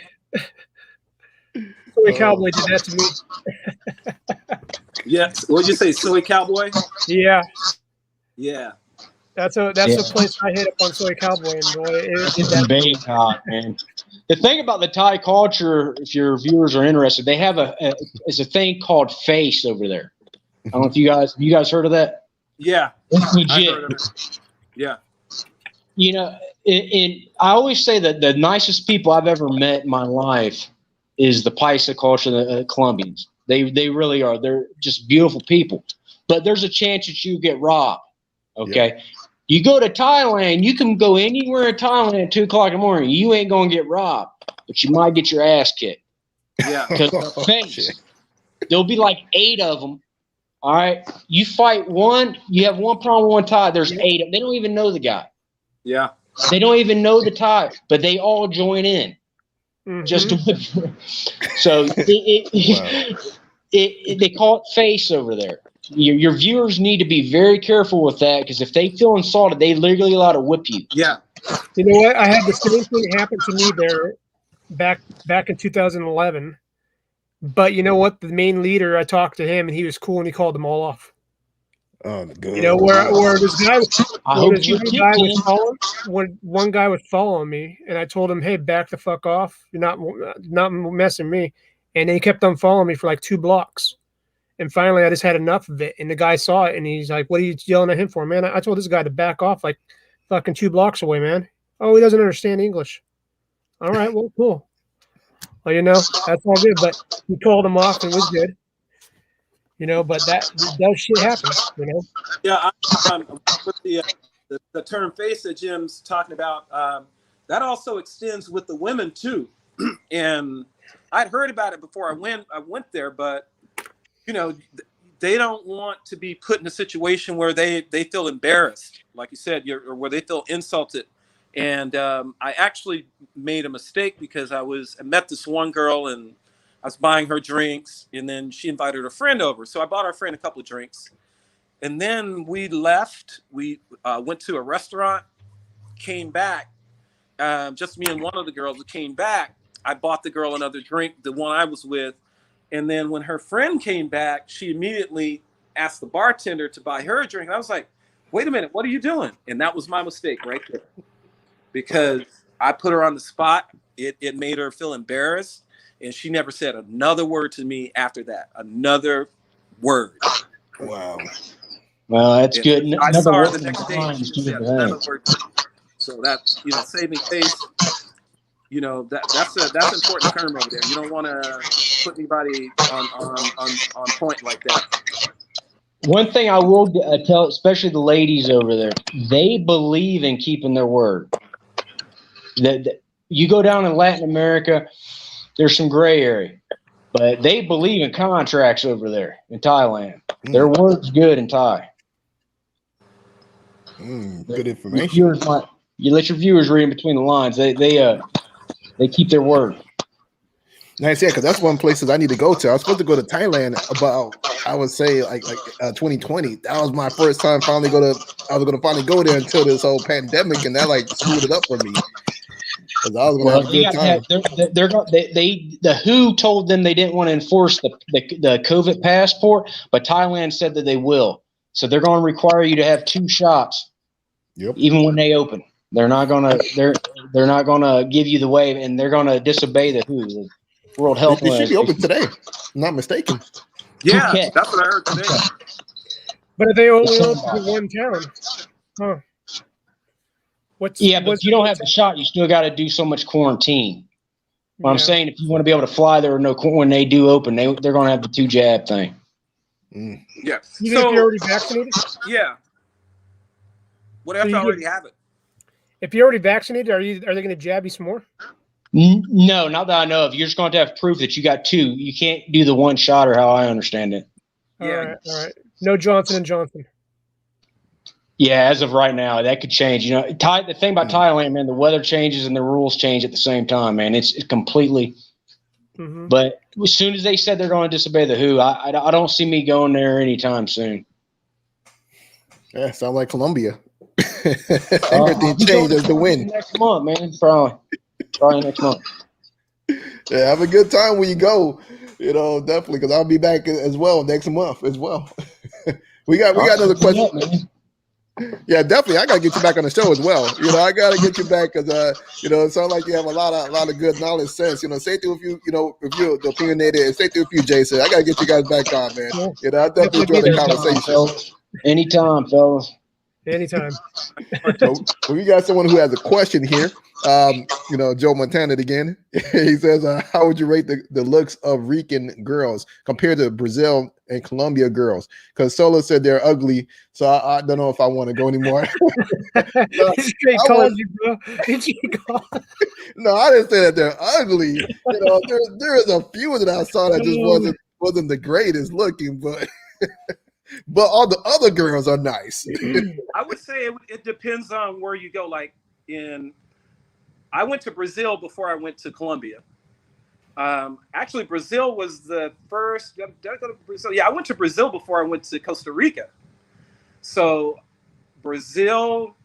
Story Cowboy did that to me. Yeah. What'd you say, Soy Cowboy? Yeah. Yeah. That's the place I hit up on Soy Cowboy, and boy, It's in Bangkok, man. The thing about the Thai culture, if your viewers are interested, they have it's a thing called face over there. I don't know if you guys heard of that? Yeah. It's legit. I heard of it. Yeah. You know, I always say that the nicest people I've ever met in my life is the Paisa culture, the Colombians. They really are. They're just beautiful people. But there's a chance that you get robbed. Okay. Yeah. You go to Thailand, you can go anywhere in Thailand at 2 o'clock in the morning. You ain't going to get robbed, but you might get your ass kicked. Yeah. Because there'll be like 8 of them. All right. You fight one, you have one problem, one Thai. There's 8 of them. They don't even know the guy. Yeah. They don't even know the Thai, but they all join in. Mm-hmm. Just to, so they call it face over there. Your viewers need to be very careful with that because if they feel insulted, they legally allowed to whip you. Yeah. You know what? I had the same thing happen to me there back in 2011. But you know what? The main leader, I talked to him, and he was cool, and he called them all off. Oh, good. You know where this guy one guy was following me, and I told him, "Hey, back the fuck off! You're not messing me." And he kept on following me for like 2 blocks. And finally, I just had enough of it. And the guy saw it, and he's like, "What are you yelling at him for, man?" I told this guy to back off like fucking 2 blocks away, man. Oh, he doesn't understand English. All right, well, cool. Well, you know, that's all good. But he called him off and it was good. You know, but that shit happens, you know? Yeah, with the term face that Jim's talking about, that also extends with the women too. And I'd heard about it before I went there, but you know, they don't want to be put in a situation where they feel embarrassed, like you said, or where they feel insulted. And I actually made a mistake because I met this one girl and I was buying her drinks, and then she invited her friend over. So I bought our friend a couple of drinks, and then we left. We went to a restaurant, came back, just me and one of the girls. Came back. I bought the girl another drink, the one I was with, and then when her friend came back, she immediately asked the bartender to buy her a drink. And I was like, "Wait a minute, what are you doing?" And that was my mistake right there, because I put her on the spot. It made her feel embarrassed, and she never said another word to me after that. Another word. Wow. Well, that's good. I Another saw her word the from next day. behind She is just said good another thing. word. So that, saved me face. That's important term over there. You don't want to put anybody on point like that. One thing I will tell, especially the ladies over there, they believe in keeping their word. That you go down in Latin America, there's some gray area, but they believe in contracts over there in Thailand. Their word's good in Thai. Good information. You let your viewers read in between the lines. They keep their word. Nice, yeah, because that's one places I need to go to. I was supposed to go to Thailand about, I would say, like 2020. That was my first time I was gonna finally go there until this whole pandemic, and that like screwed it up for me. Because I was gonna have a good time. The WHO told them they didn't want to enforce the COVID passport, but Thailand said that they will. So they're going to require you to have 2 shots. Yep. Even when they open, they're not gonna give you the wave, and they're gonna disobey the WHO, the World Health. They should be open today. I'm not mistaken. Yeah, Phuket. that's what I heard today. But if they only open to one town, huh? But if you don't have the shot, you still got to do so much quarantine. What I'm saying, if you want to be able to fly there, when they do open, they're going to have the 2 jab thing. Yeah. Even if you're already vaccinated? Yeah. What if I already have it? If you're already vaccinated, are they going to jab you some more? No, not that I know of. You're just going to have proof that you got 2. You can't do the 1 shot, or how I understand it. Yeah. All right. No Johnson and Johnson. Yeah, as of right now, that could change. The thing about Thailand, man, the weather changes and the rules change at the same time, man. It's completely. Mm-hmm. But as soon as they said they're going to disobey the WHO, I don't see me going there anytime soon. Yeah, sound like Colombia. Everything changed as the wind. Next month, man. Probably next month. Yeah, have a good time when you go. Definitely, because I'll be back as well next month as well. we got another question. Yeah, definitely. I gotta get you back on the show as well. I gotta get you back because it sounds like you have a lot of good knowledge sense. Say through if you're opinionated, and say through a few Jason. I gotta get you guys back on, man. I definitely enjoyed the conversation. Anytime, fellas. Anytime. So we got someone who has a question here. Joe Montana again. He says, how would you rate the looks of Rican girls compared to Brazil and Colombia girls? Because Solo said they're ugly, so I don't know if I want to go anymore. Straight called you, bro. No, I didn't say that they're ugly. There is a few that I saw that just wasn't the greatest looking, but but all the other girls are nice. I would say it depends on where you go. Like I went to Brazil before I went to Colombia. Actually, Brazil was the first. Did I go to Brazil? Yeah, I went to Brazil before I went to Costa Rica. So Brazil,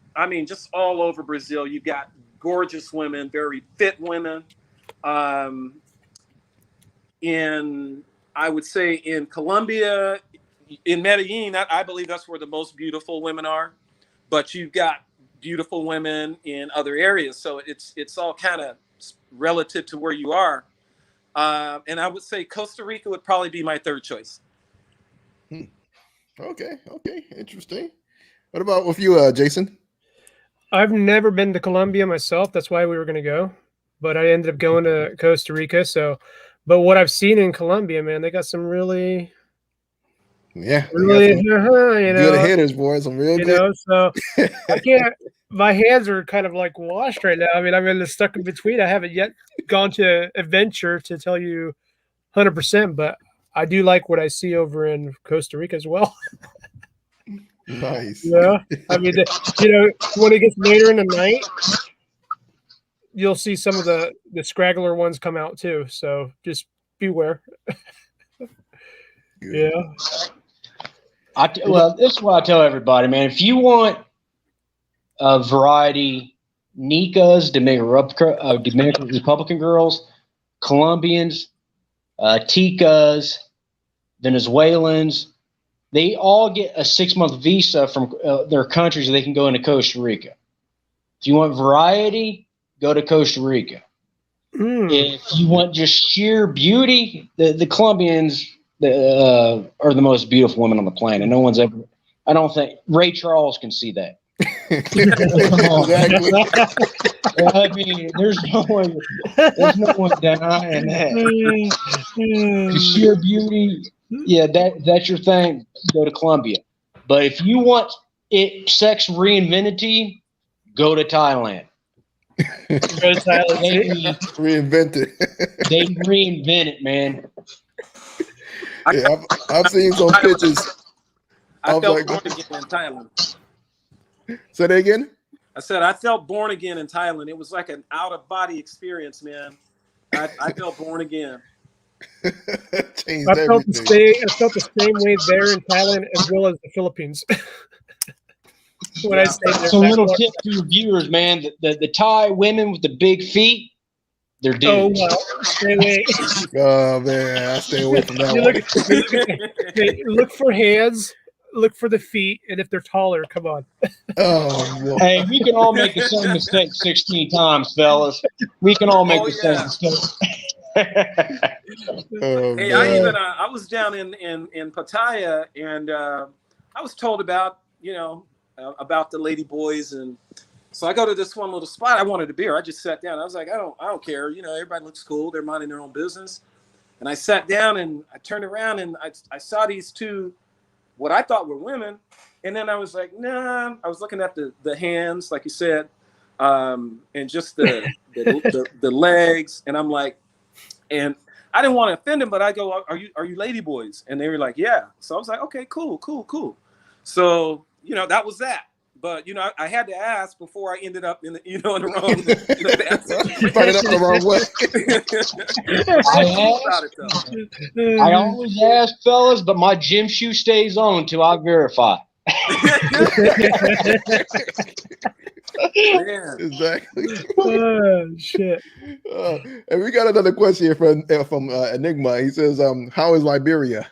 just all over Brazil, you got gorgeous women, very fit women. I would say in Colombia, in Medellin, I believe that's where the most beautiful women are. But you've got beautiful women in other areas, so it's all kind of relative to where you are. And I would say Costa Rica would probably be my third choice. Okay, interesting. What about with you, Jason? I've never been to Colombia myself. That's why we were going to go, but I ended up going to Costa Rica. But what I've seen in Colombia, man, they got some really good hitters, boys. Some real good. So I can't. My hands are kind of like washed right now. I'm stuck in between. I haven't yet gone to adventure to tell you 100%, but I do like what I see over in Costa Rica as well. Nice. When it gets later in the night, you'll see some of the scraggler ones come out too. So just beware. Yeah. Well, this is what I tell everybody, man. If you want a variety, Nicas, Dominican Republican girls, Colombians, Ticas, Venezuelans, they all get a 6-month visa from their countries so they can go into Costa Rica. If you want variety, go to Costa Rica. If you want just sheer beauty, the Colombians are the most beautiful women on the planet. No one's ever. I don't think Ray Charles can see that. Exactly. I mean, there's no one denying that. The sheer beauty, yeah, that's your thing. Go to Colombia. But if you want sex reinvented to you, go to Thailand. Reinvented. They reinvent it, man. Yeah, I've seen some pictures. I felt like, born again in Thailand. Say that again? I said I felt born again in Thailand. It was like an out-of-body experience, man. I felt born again. I felt the same way there in Thailand as well as the Philippines. When I stayed there, so a little tip for your viewers, man. The Thai women with the big feet, they're dudes. Oh, wow. Stay away. Oh, man. I stay away from that one. Look for hands, look for the feet, and if they're taller, come on. Oh, well. Hey, we can all make the same mistake 16 times, fellas. We can all make the same mistake. Hey, I was down in Pattaya, and I was told about the lady boys, and so I go to this one little spot. I wanted a beer. I just sat down. I was like, I don't care. Everybody looks cool. They're minding their own business. And I sat down and I turned around and I saw these two, what I thought were women. And then I was like, nah. I was looking at the hands, like you said, and just the legs. And I'm like, and I didn't want to offend them, but I go, are you lady boys? And they were like, yeah. So I was like, okay, cool. So, that was that. But, I had to ask before I ended up in the wrong. Started up the wrong way. I always ask, fellas, but my gym shoe stays on until I verify. Yeah. Exactly. Oh, shit. And we got another question here from Enigma. He says, how is Liberia?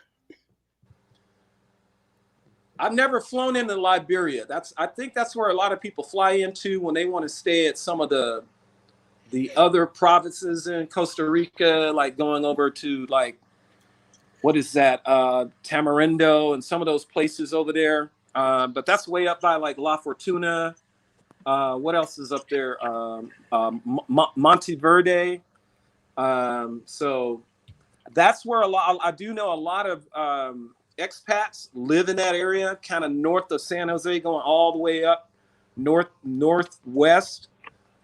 I've never flown into Liberia. I think that's where a lot of people fly into when they want to stay at some of the other provinces in Costa Rica, like going over to what is that? Tamarindo and some of those places over there. But that's way up by La Fortuna. What else is up there? Monteverde. So that's where I do know a lot of expats live in that area, kind of north of San Jose, going all the way up northwest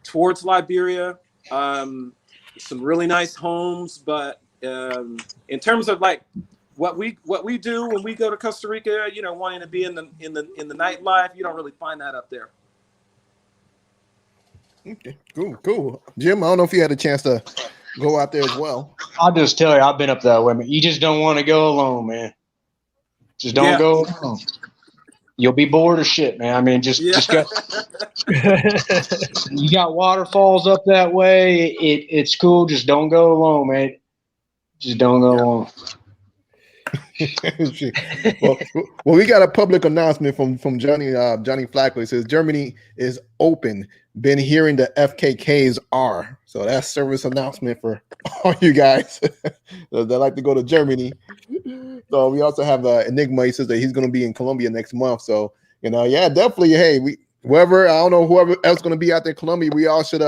towards Liberia. Some really nice homes, but in terms of what we do when we go to Costa Rica, wanting to be in the nightlife, you don't really find that up there. Okay, cool. Jim, I don't know if you had a chance to go out there as well. I'll just tell you, I've been up that way, man. You just don't want to go alone, man. Just don't go alone. You'll be bored as shit, man. I mean, just go. You got waterfalls up that way. It's cool. Just don't go alone, man. Just don't go alone. well, we got a public announcement from Johnny Flacco. He says Germany is open. Been hearing the FKKs are. So that's service announcement for all you guys that like to go to Germany. So we also have Enigma. He says that he's going to be in Colombia next month. So definitely. Hey, whoever else going to be out there in Colombia, we all should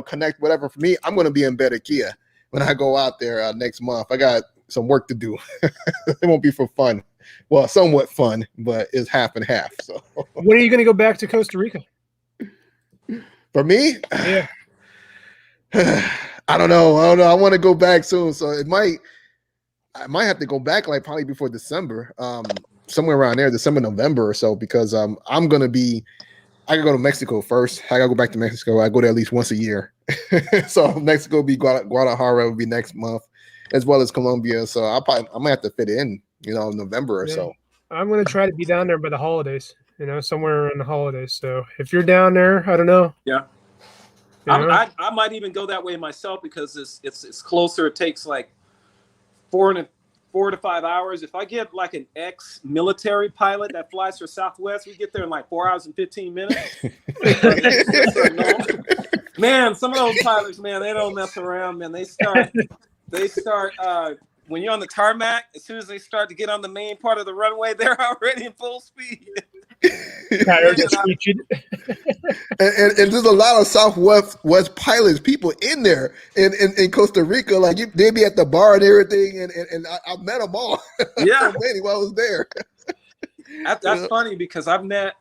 connect. Whatever. For me, I'm going to be in Barranquilla when I go out there next month. I got some work to do. It won't be for fun. Well, somewhat fun, but it's half and half. So when are you going to go back to Costa Rica? For me? Yeah. I don't know. I want to go back soon. So I might have to go back probably before December, somewhere around there, December, November or so, because I can go to Mexico first. I got to go back to Mexico. I go there at least once a year. So Mexico will be Guadalajara will be next month, as well as Colombia. So I'm gonna have to fit in, November or so. I'm gonna try to be down there by the holidays. Somewhere around the holidays. So if you're down there, I don't know. Yeah. I might even go that way myself because it's closer. It takes like 4 to 5 hours. If I get like an ex-military pilot that flies for Southwest, we get there in like 4 hours and 15 minutes. Man, some of those pilots, man, they don't mess around, man. They start when you're on the tarmac, as soon as they start to get on the main part of the runway, they're already in full speed. And there's a lot of Southwest pilots, people in there in Costa Rica. Like they be at the bar and everything, and I met them all. Yeah, while I was there. That's funny because I've met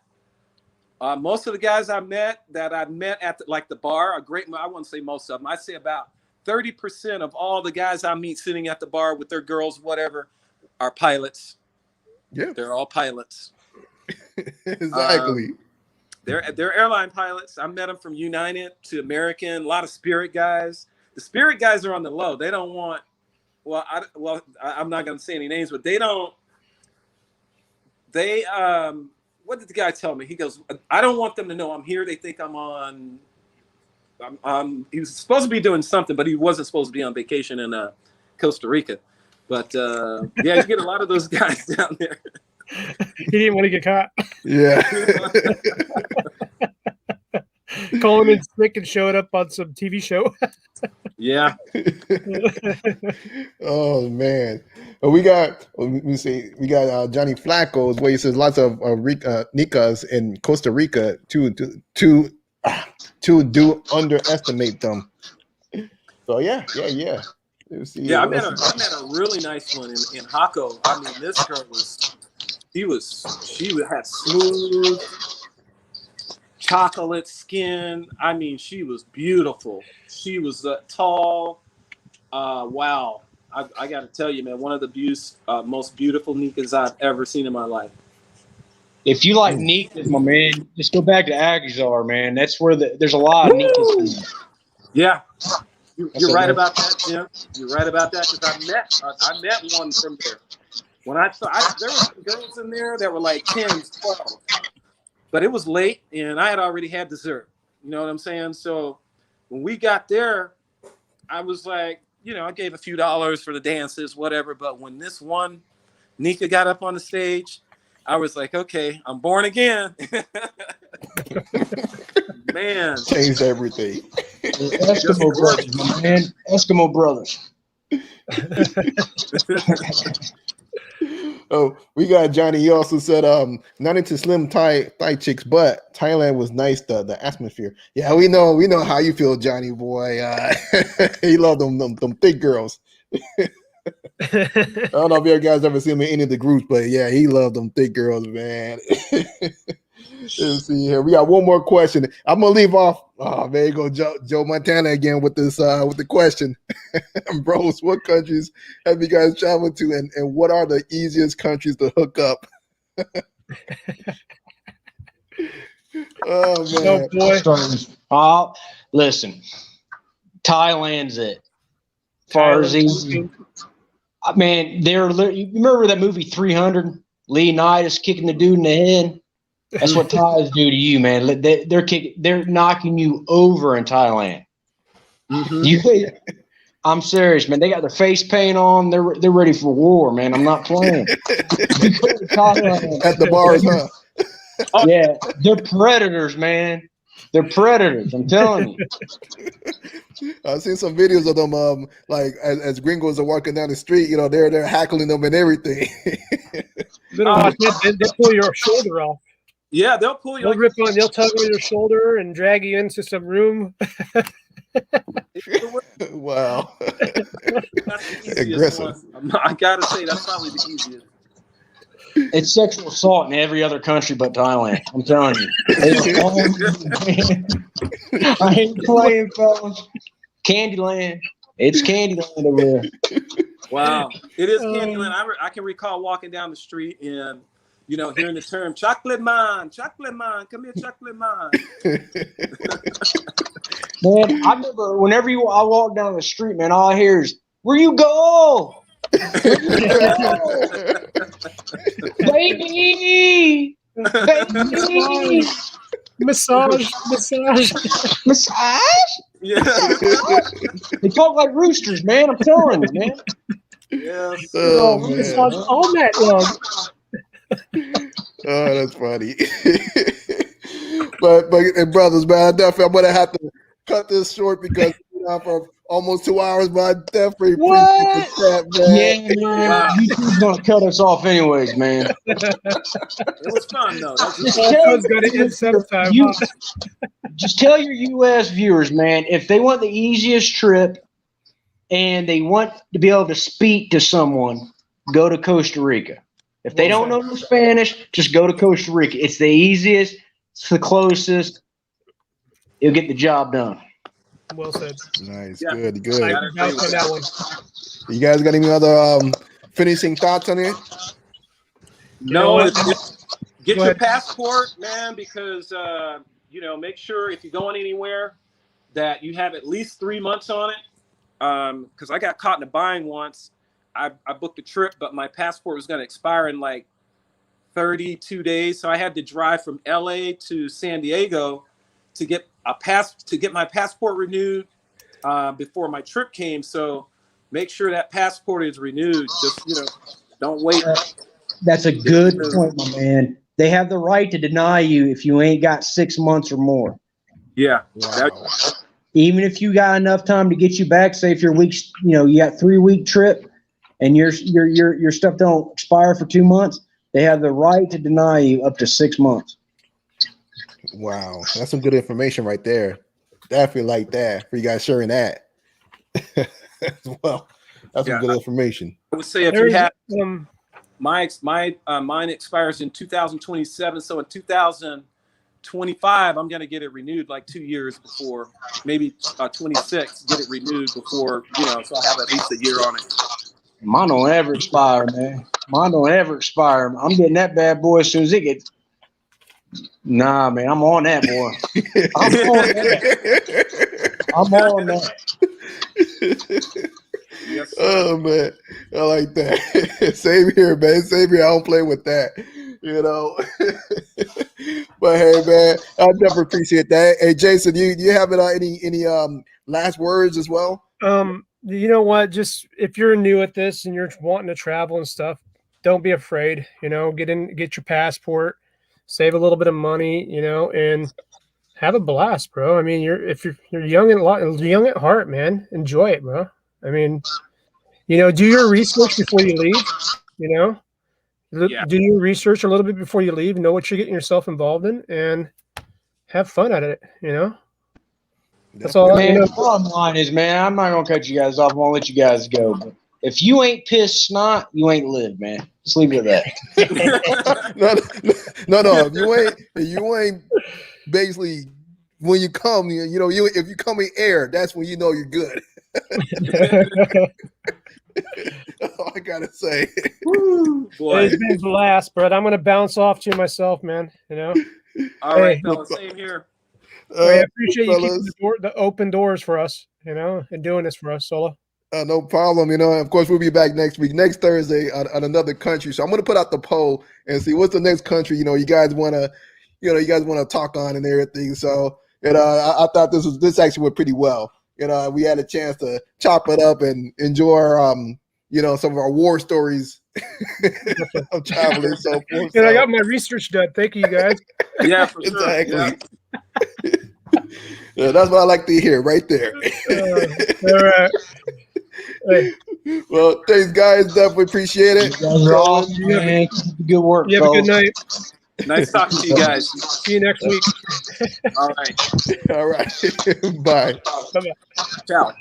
most of the guys I met at the bar. I wouldn't say most of them. I'd say about 30% of all the guys I meet sitting at the bar with their girls, whatever, are pilots. Yeah, they're all pilots. Exactly. They're airline pilots. I met them from United to American. A lot of Spirit guys. The Spirit guys are on the low. They don't want. I'm not going to say any names, but they don't. They what did the guy tell me? He goes, I don't want them to know I'm here. They think I'm on. He was supposed to be doing something, but he wasn't supposed to be on vacation in Costa Rica. But yeah, you get a lot of those guys down there. He didn't want to get caught. Yeah. Calling in sick and showing up on some TV show. Yeah. Oh man. Well, we got Johnny Flacco's where he says lots of Nicas in Costa Rica to do underestimate them. So yeah. Yeah, I met a really nice one in Jaco. I mean, this girl she had smooth chocolate skin. I mean, she was beautiful. She was tall. Wow. I got to tell you, man, one of the most beautiful Nicas I've ever seen in my life. If you like Nicas, my man, just go back to Aguilar, man. That's where there's a lot of Nicas. Yeah. You're right about that, Jim. You're right about that because I met one from there. When there were some girls in there that were like 10, 12, but it was late and I had already had dessert. You know what I'm saying? So when we got there, I was like, I gave a few dollars for the dances, whatever. But when this one Nika got up on the stage, I was like, okay, I'm born again. Man, changed everything. Eskimo brothers, my man. Eskimo brothers. Oh, we got Johnny. He also said, not into slim Thai chicks, but Thailand was nice. The atmosphere. Yeah, we know how you feel, Johnny boy. He loved them thick girls. I don't know if you guys ever seen him in any of the groups, but yeah, he loved them thick girls, man. Let's see here. We got one more question. I'm gonna leave off. Oh, there you go, Joe Montana again with this with the question. Bros, what countries have you guys traveled to, and what are the easiest countries to hook up? Oh man, boy. Listen, Thailand's it. Far as easy. Man, you remember that movie 300? Leonidas kicking the dude in the head. That's what Thais do to you, man. They're knocking you over in Thailand. Mm-hmm. I'm serious, man. They got their face paint on. They're ready for war, man. I'm not playing. At the bars, huh? Yeah, they're predators, man. They're predators. I'm telling you. I've seen some videos of them, like as gringos are walking down the street. They're hackling them and everything. They'll pull your shoulder off. Yeah, they'll pull you. They'll tug on your shoulder and drag you into some room. Wow. That's the easiest one. I gotta say that's probably the easiest. It's sexual assault in every other country but Thailand. I'm telling you. I ain't playing, fellas. Candyland. It's Candyland over there. Wow. It is Candyland. I can recall walking down the street and hearing the term chocolate man, come here, chocolate man. Man, I remember whenever I walk down the street, man, all I hear is, "Where you go? Where you go? Baby! Baby! Massage. Massage?" Yeah. They talk like roosters, man. I'm telling you, man. Yes. Oh, Massage man. all night long. Oh, that's funny. but brothers, man, I'm gonna have to cut this short because we're on for almost 2 hours. But I definitely appreciate the chat, man. Yeah, man. Wow. YouTube's gonna cut us off anyways, man. It was fun though. That was Just really tell, Someone's got to end sometime. you, just tell your U.S. viewers, man, if they want the easiest trip and they want to be able to speak to someone, go to Costa Rica. If they don't know Spanish, just go to Costa Rica. It's the easiest. It's the closest. You'll get the job done. Well said. Nice, Yeah. good. I vouch on that one. You guys got any other finishing thoughts on it? No, what? get Go your ahead. passport, man, because make sure if you're going anywhere that you have at least 3 months on it. Because I got caught in a bind once. I booked a trip, but my passport was going to expire in like 32 days, so I had to drive from LA to San Diego to get my passport renewed before my trip came. So make sure that passport is renewed. Just don't wait. That's a good point, my man. They have the right to deny you if you ain't got 6 months or more. Yeah. Wow. Even if you got enough time to get you back, say if your week's, you got 3-week trip and your stuff don't expire for 2 months, they have the right to deny you up to 6 months. Wow, that's some good information right there. Definitely like that for you guys sharing that as well. That's some good information. I would say if you have mine expires in 2027, so in 2025 I'm going to get it renewed like 2 years before, maybe 26 get it renewed before, so I have at least a year on it. Mine don't ever expire, man. Mine don't ever expire. I'm getting that bad boy as soon as it gets. Nah, man, I'm on that, boy. I'm on that. Yes, Oh man, I like that. Same here, man. Same here. I don't play with that, But hey, man, I definitely appreciate that. Hey, Jason, you have any last words as well? You know what? Just if you're new at this and you're wanting to travel and stuff, don't be afraid. Get your passport, save a little bit of money, and have a blast, bro. I mean, if you're young at heart, man, enjoy it, bro. I mean, do your research before you leave. Do your research a little bit before you leave. Know what you're getting yourself involved in, and have fun at it. That's all. Man, bottom line is, man, I'm not gonna cut you guys off. I'm gonna let you guys go. But if you ain't pissed snot, you ain't lived, man. Just leave it at that. No. If you ain't basically when you come, if you come in air, that's when you know you're good. All I gotta say. Woo, boy. It's been a blast, bro. I'm gonna bounce off to myself, man. All right, fellas, same here. I appreciate you keeping the open doors for us, and doing this for us, Solo. No problem. Of course, we'll be back next week, next Thursday on another country. So I'm going to put out the poll and see what's the next country, you guys want to talk on and everything. So, I thought this actually went pretty well. We had a chance to chop it up and enjoy, some of our war stories of traveling. So forth. I got my research done. Thank you, guys. Yeah, for sure. Exactly. Yeah, that's what I like to hear right there. All right. Hey. Well, thanks, guys. Definitely appreciate it. You guys are awesome, man. Good work. You have a good night. Nice talking to you guys. See you next week. All right. All right. Bye. Bye-bye. Ciao.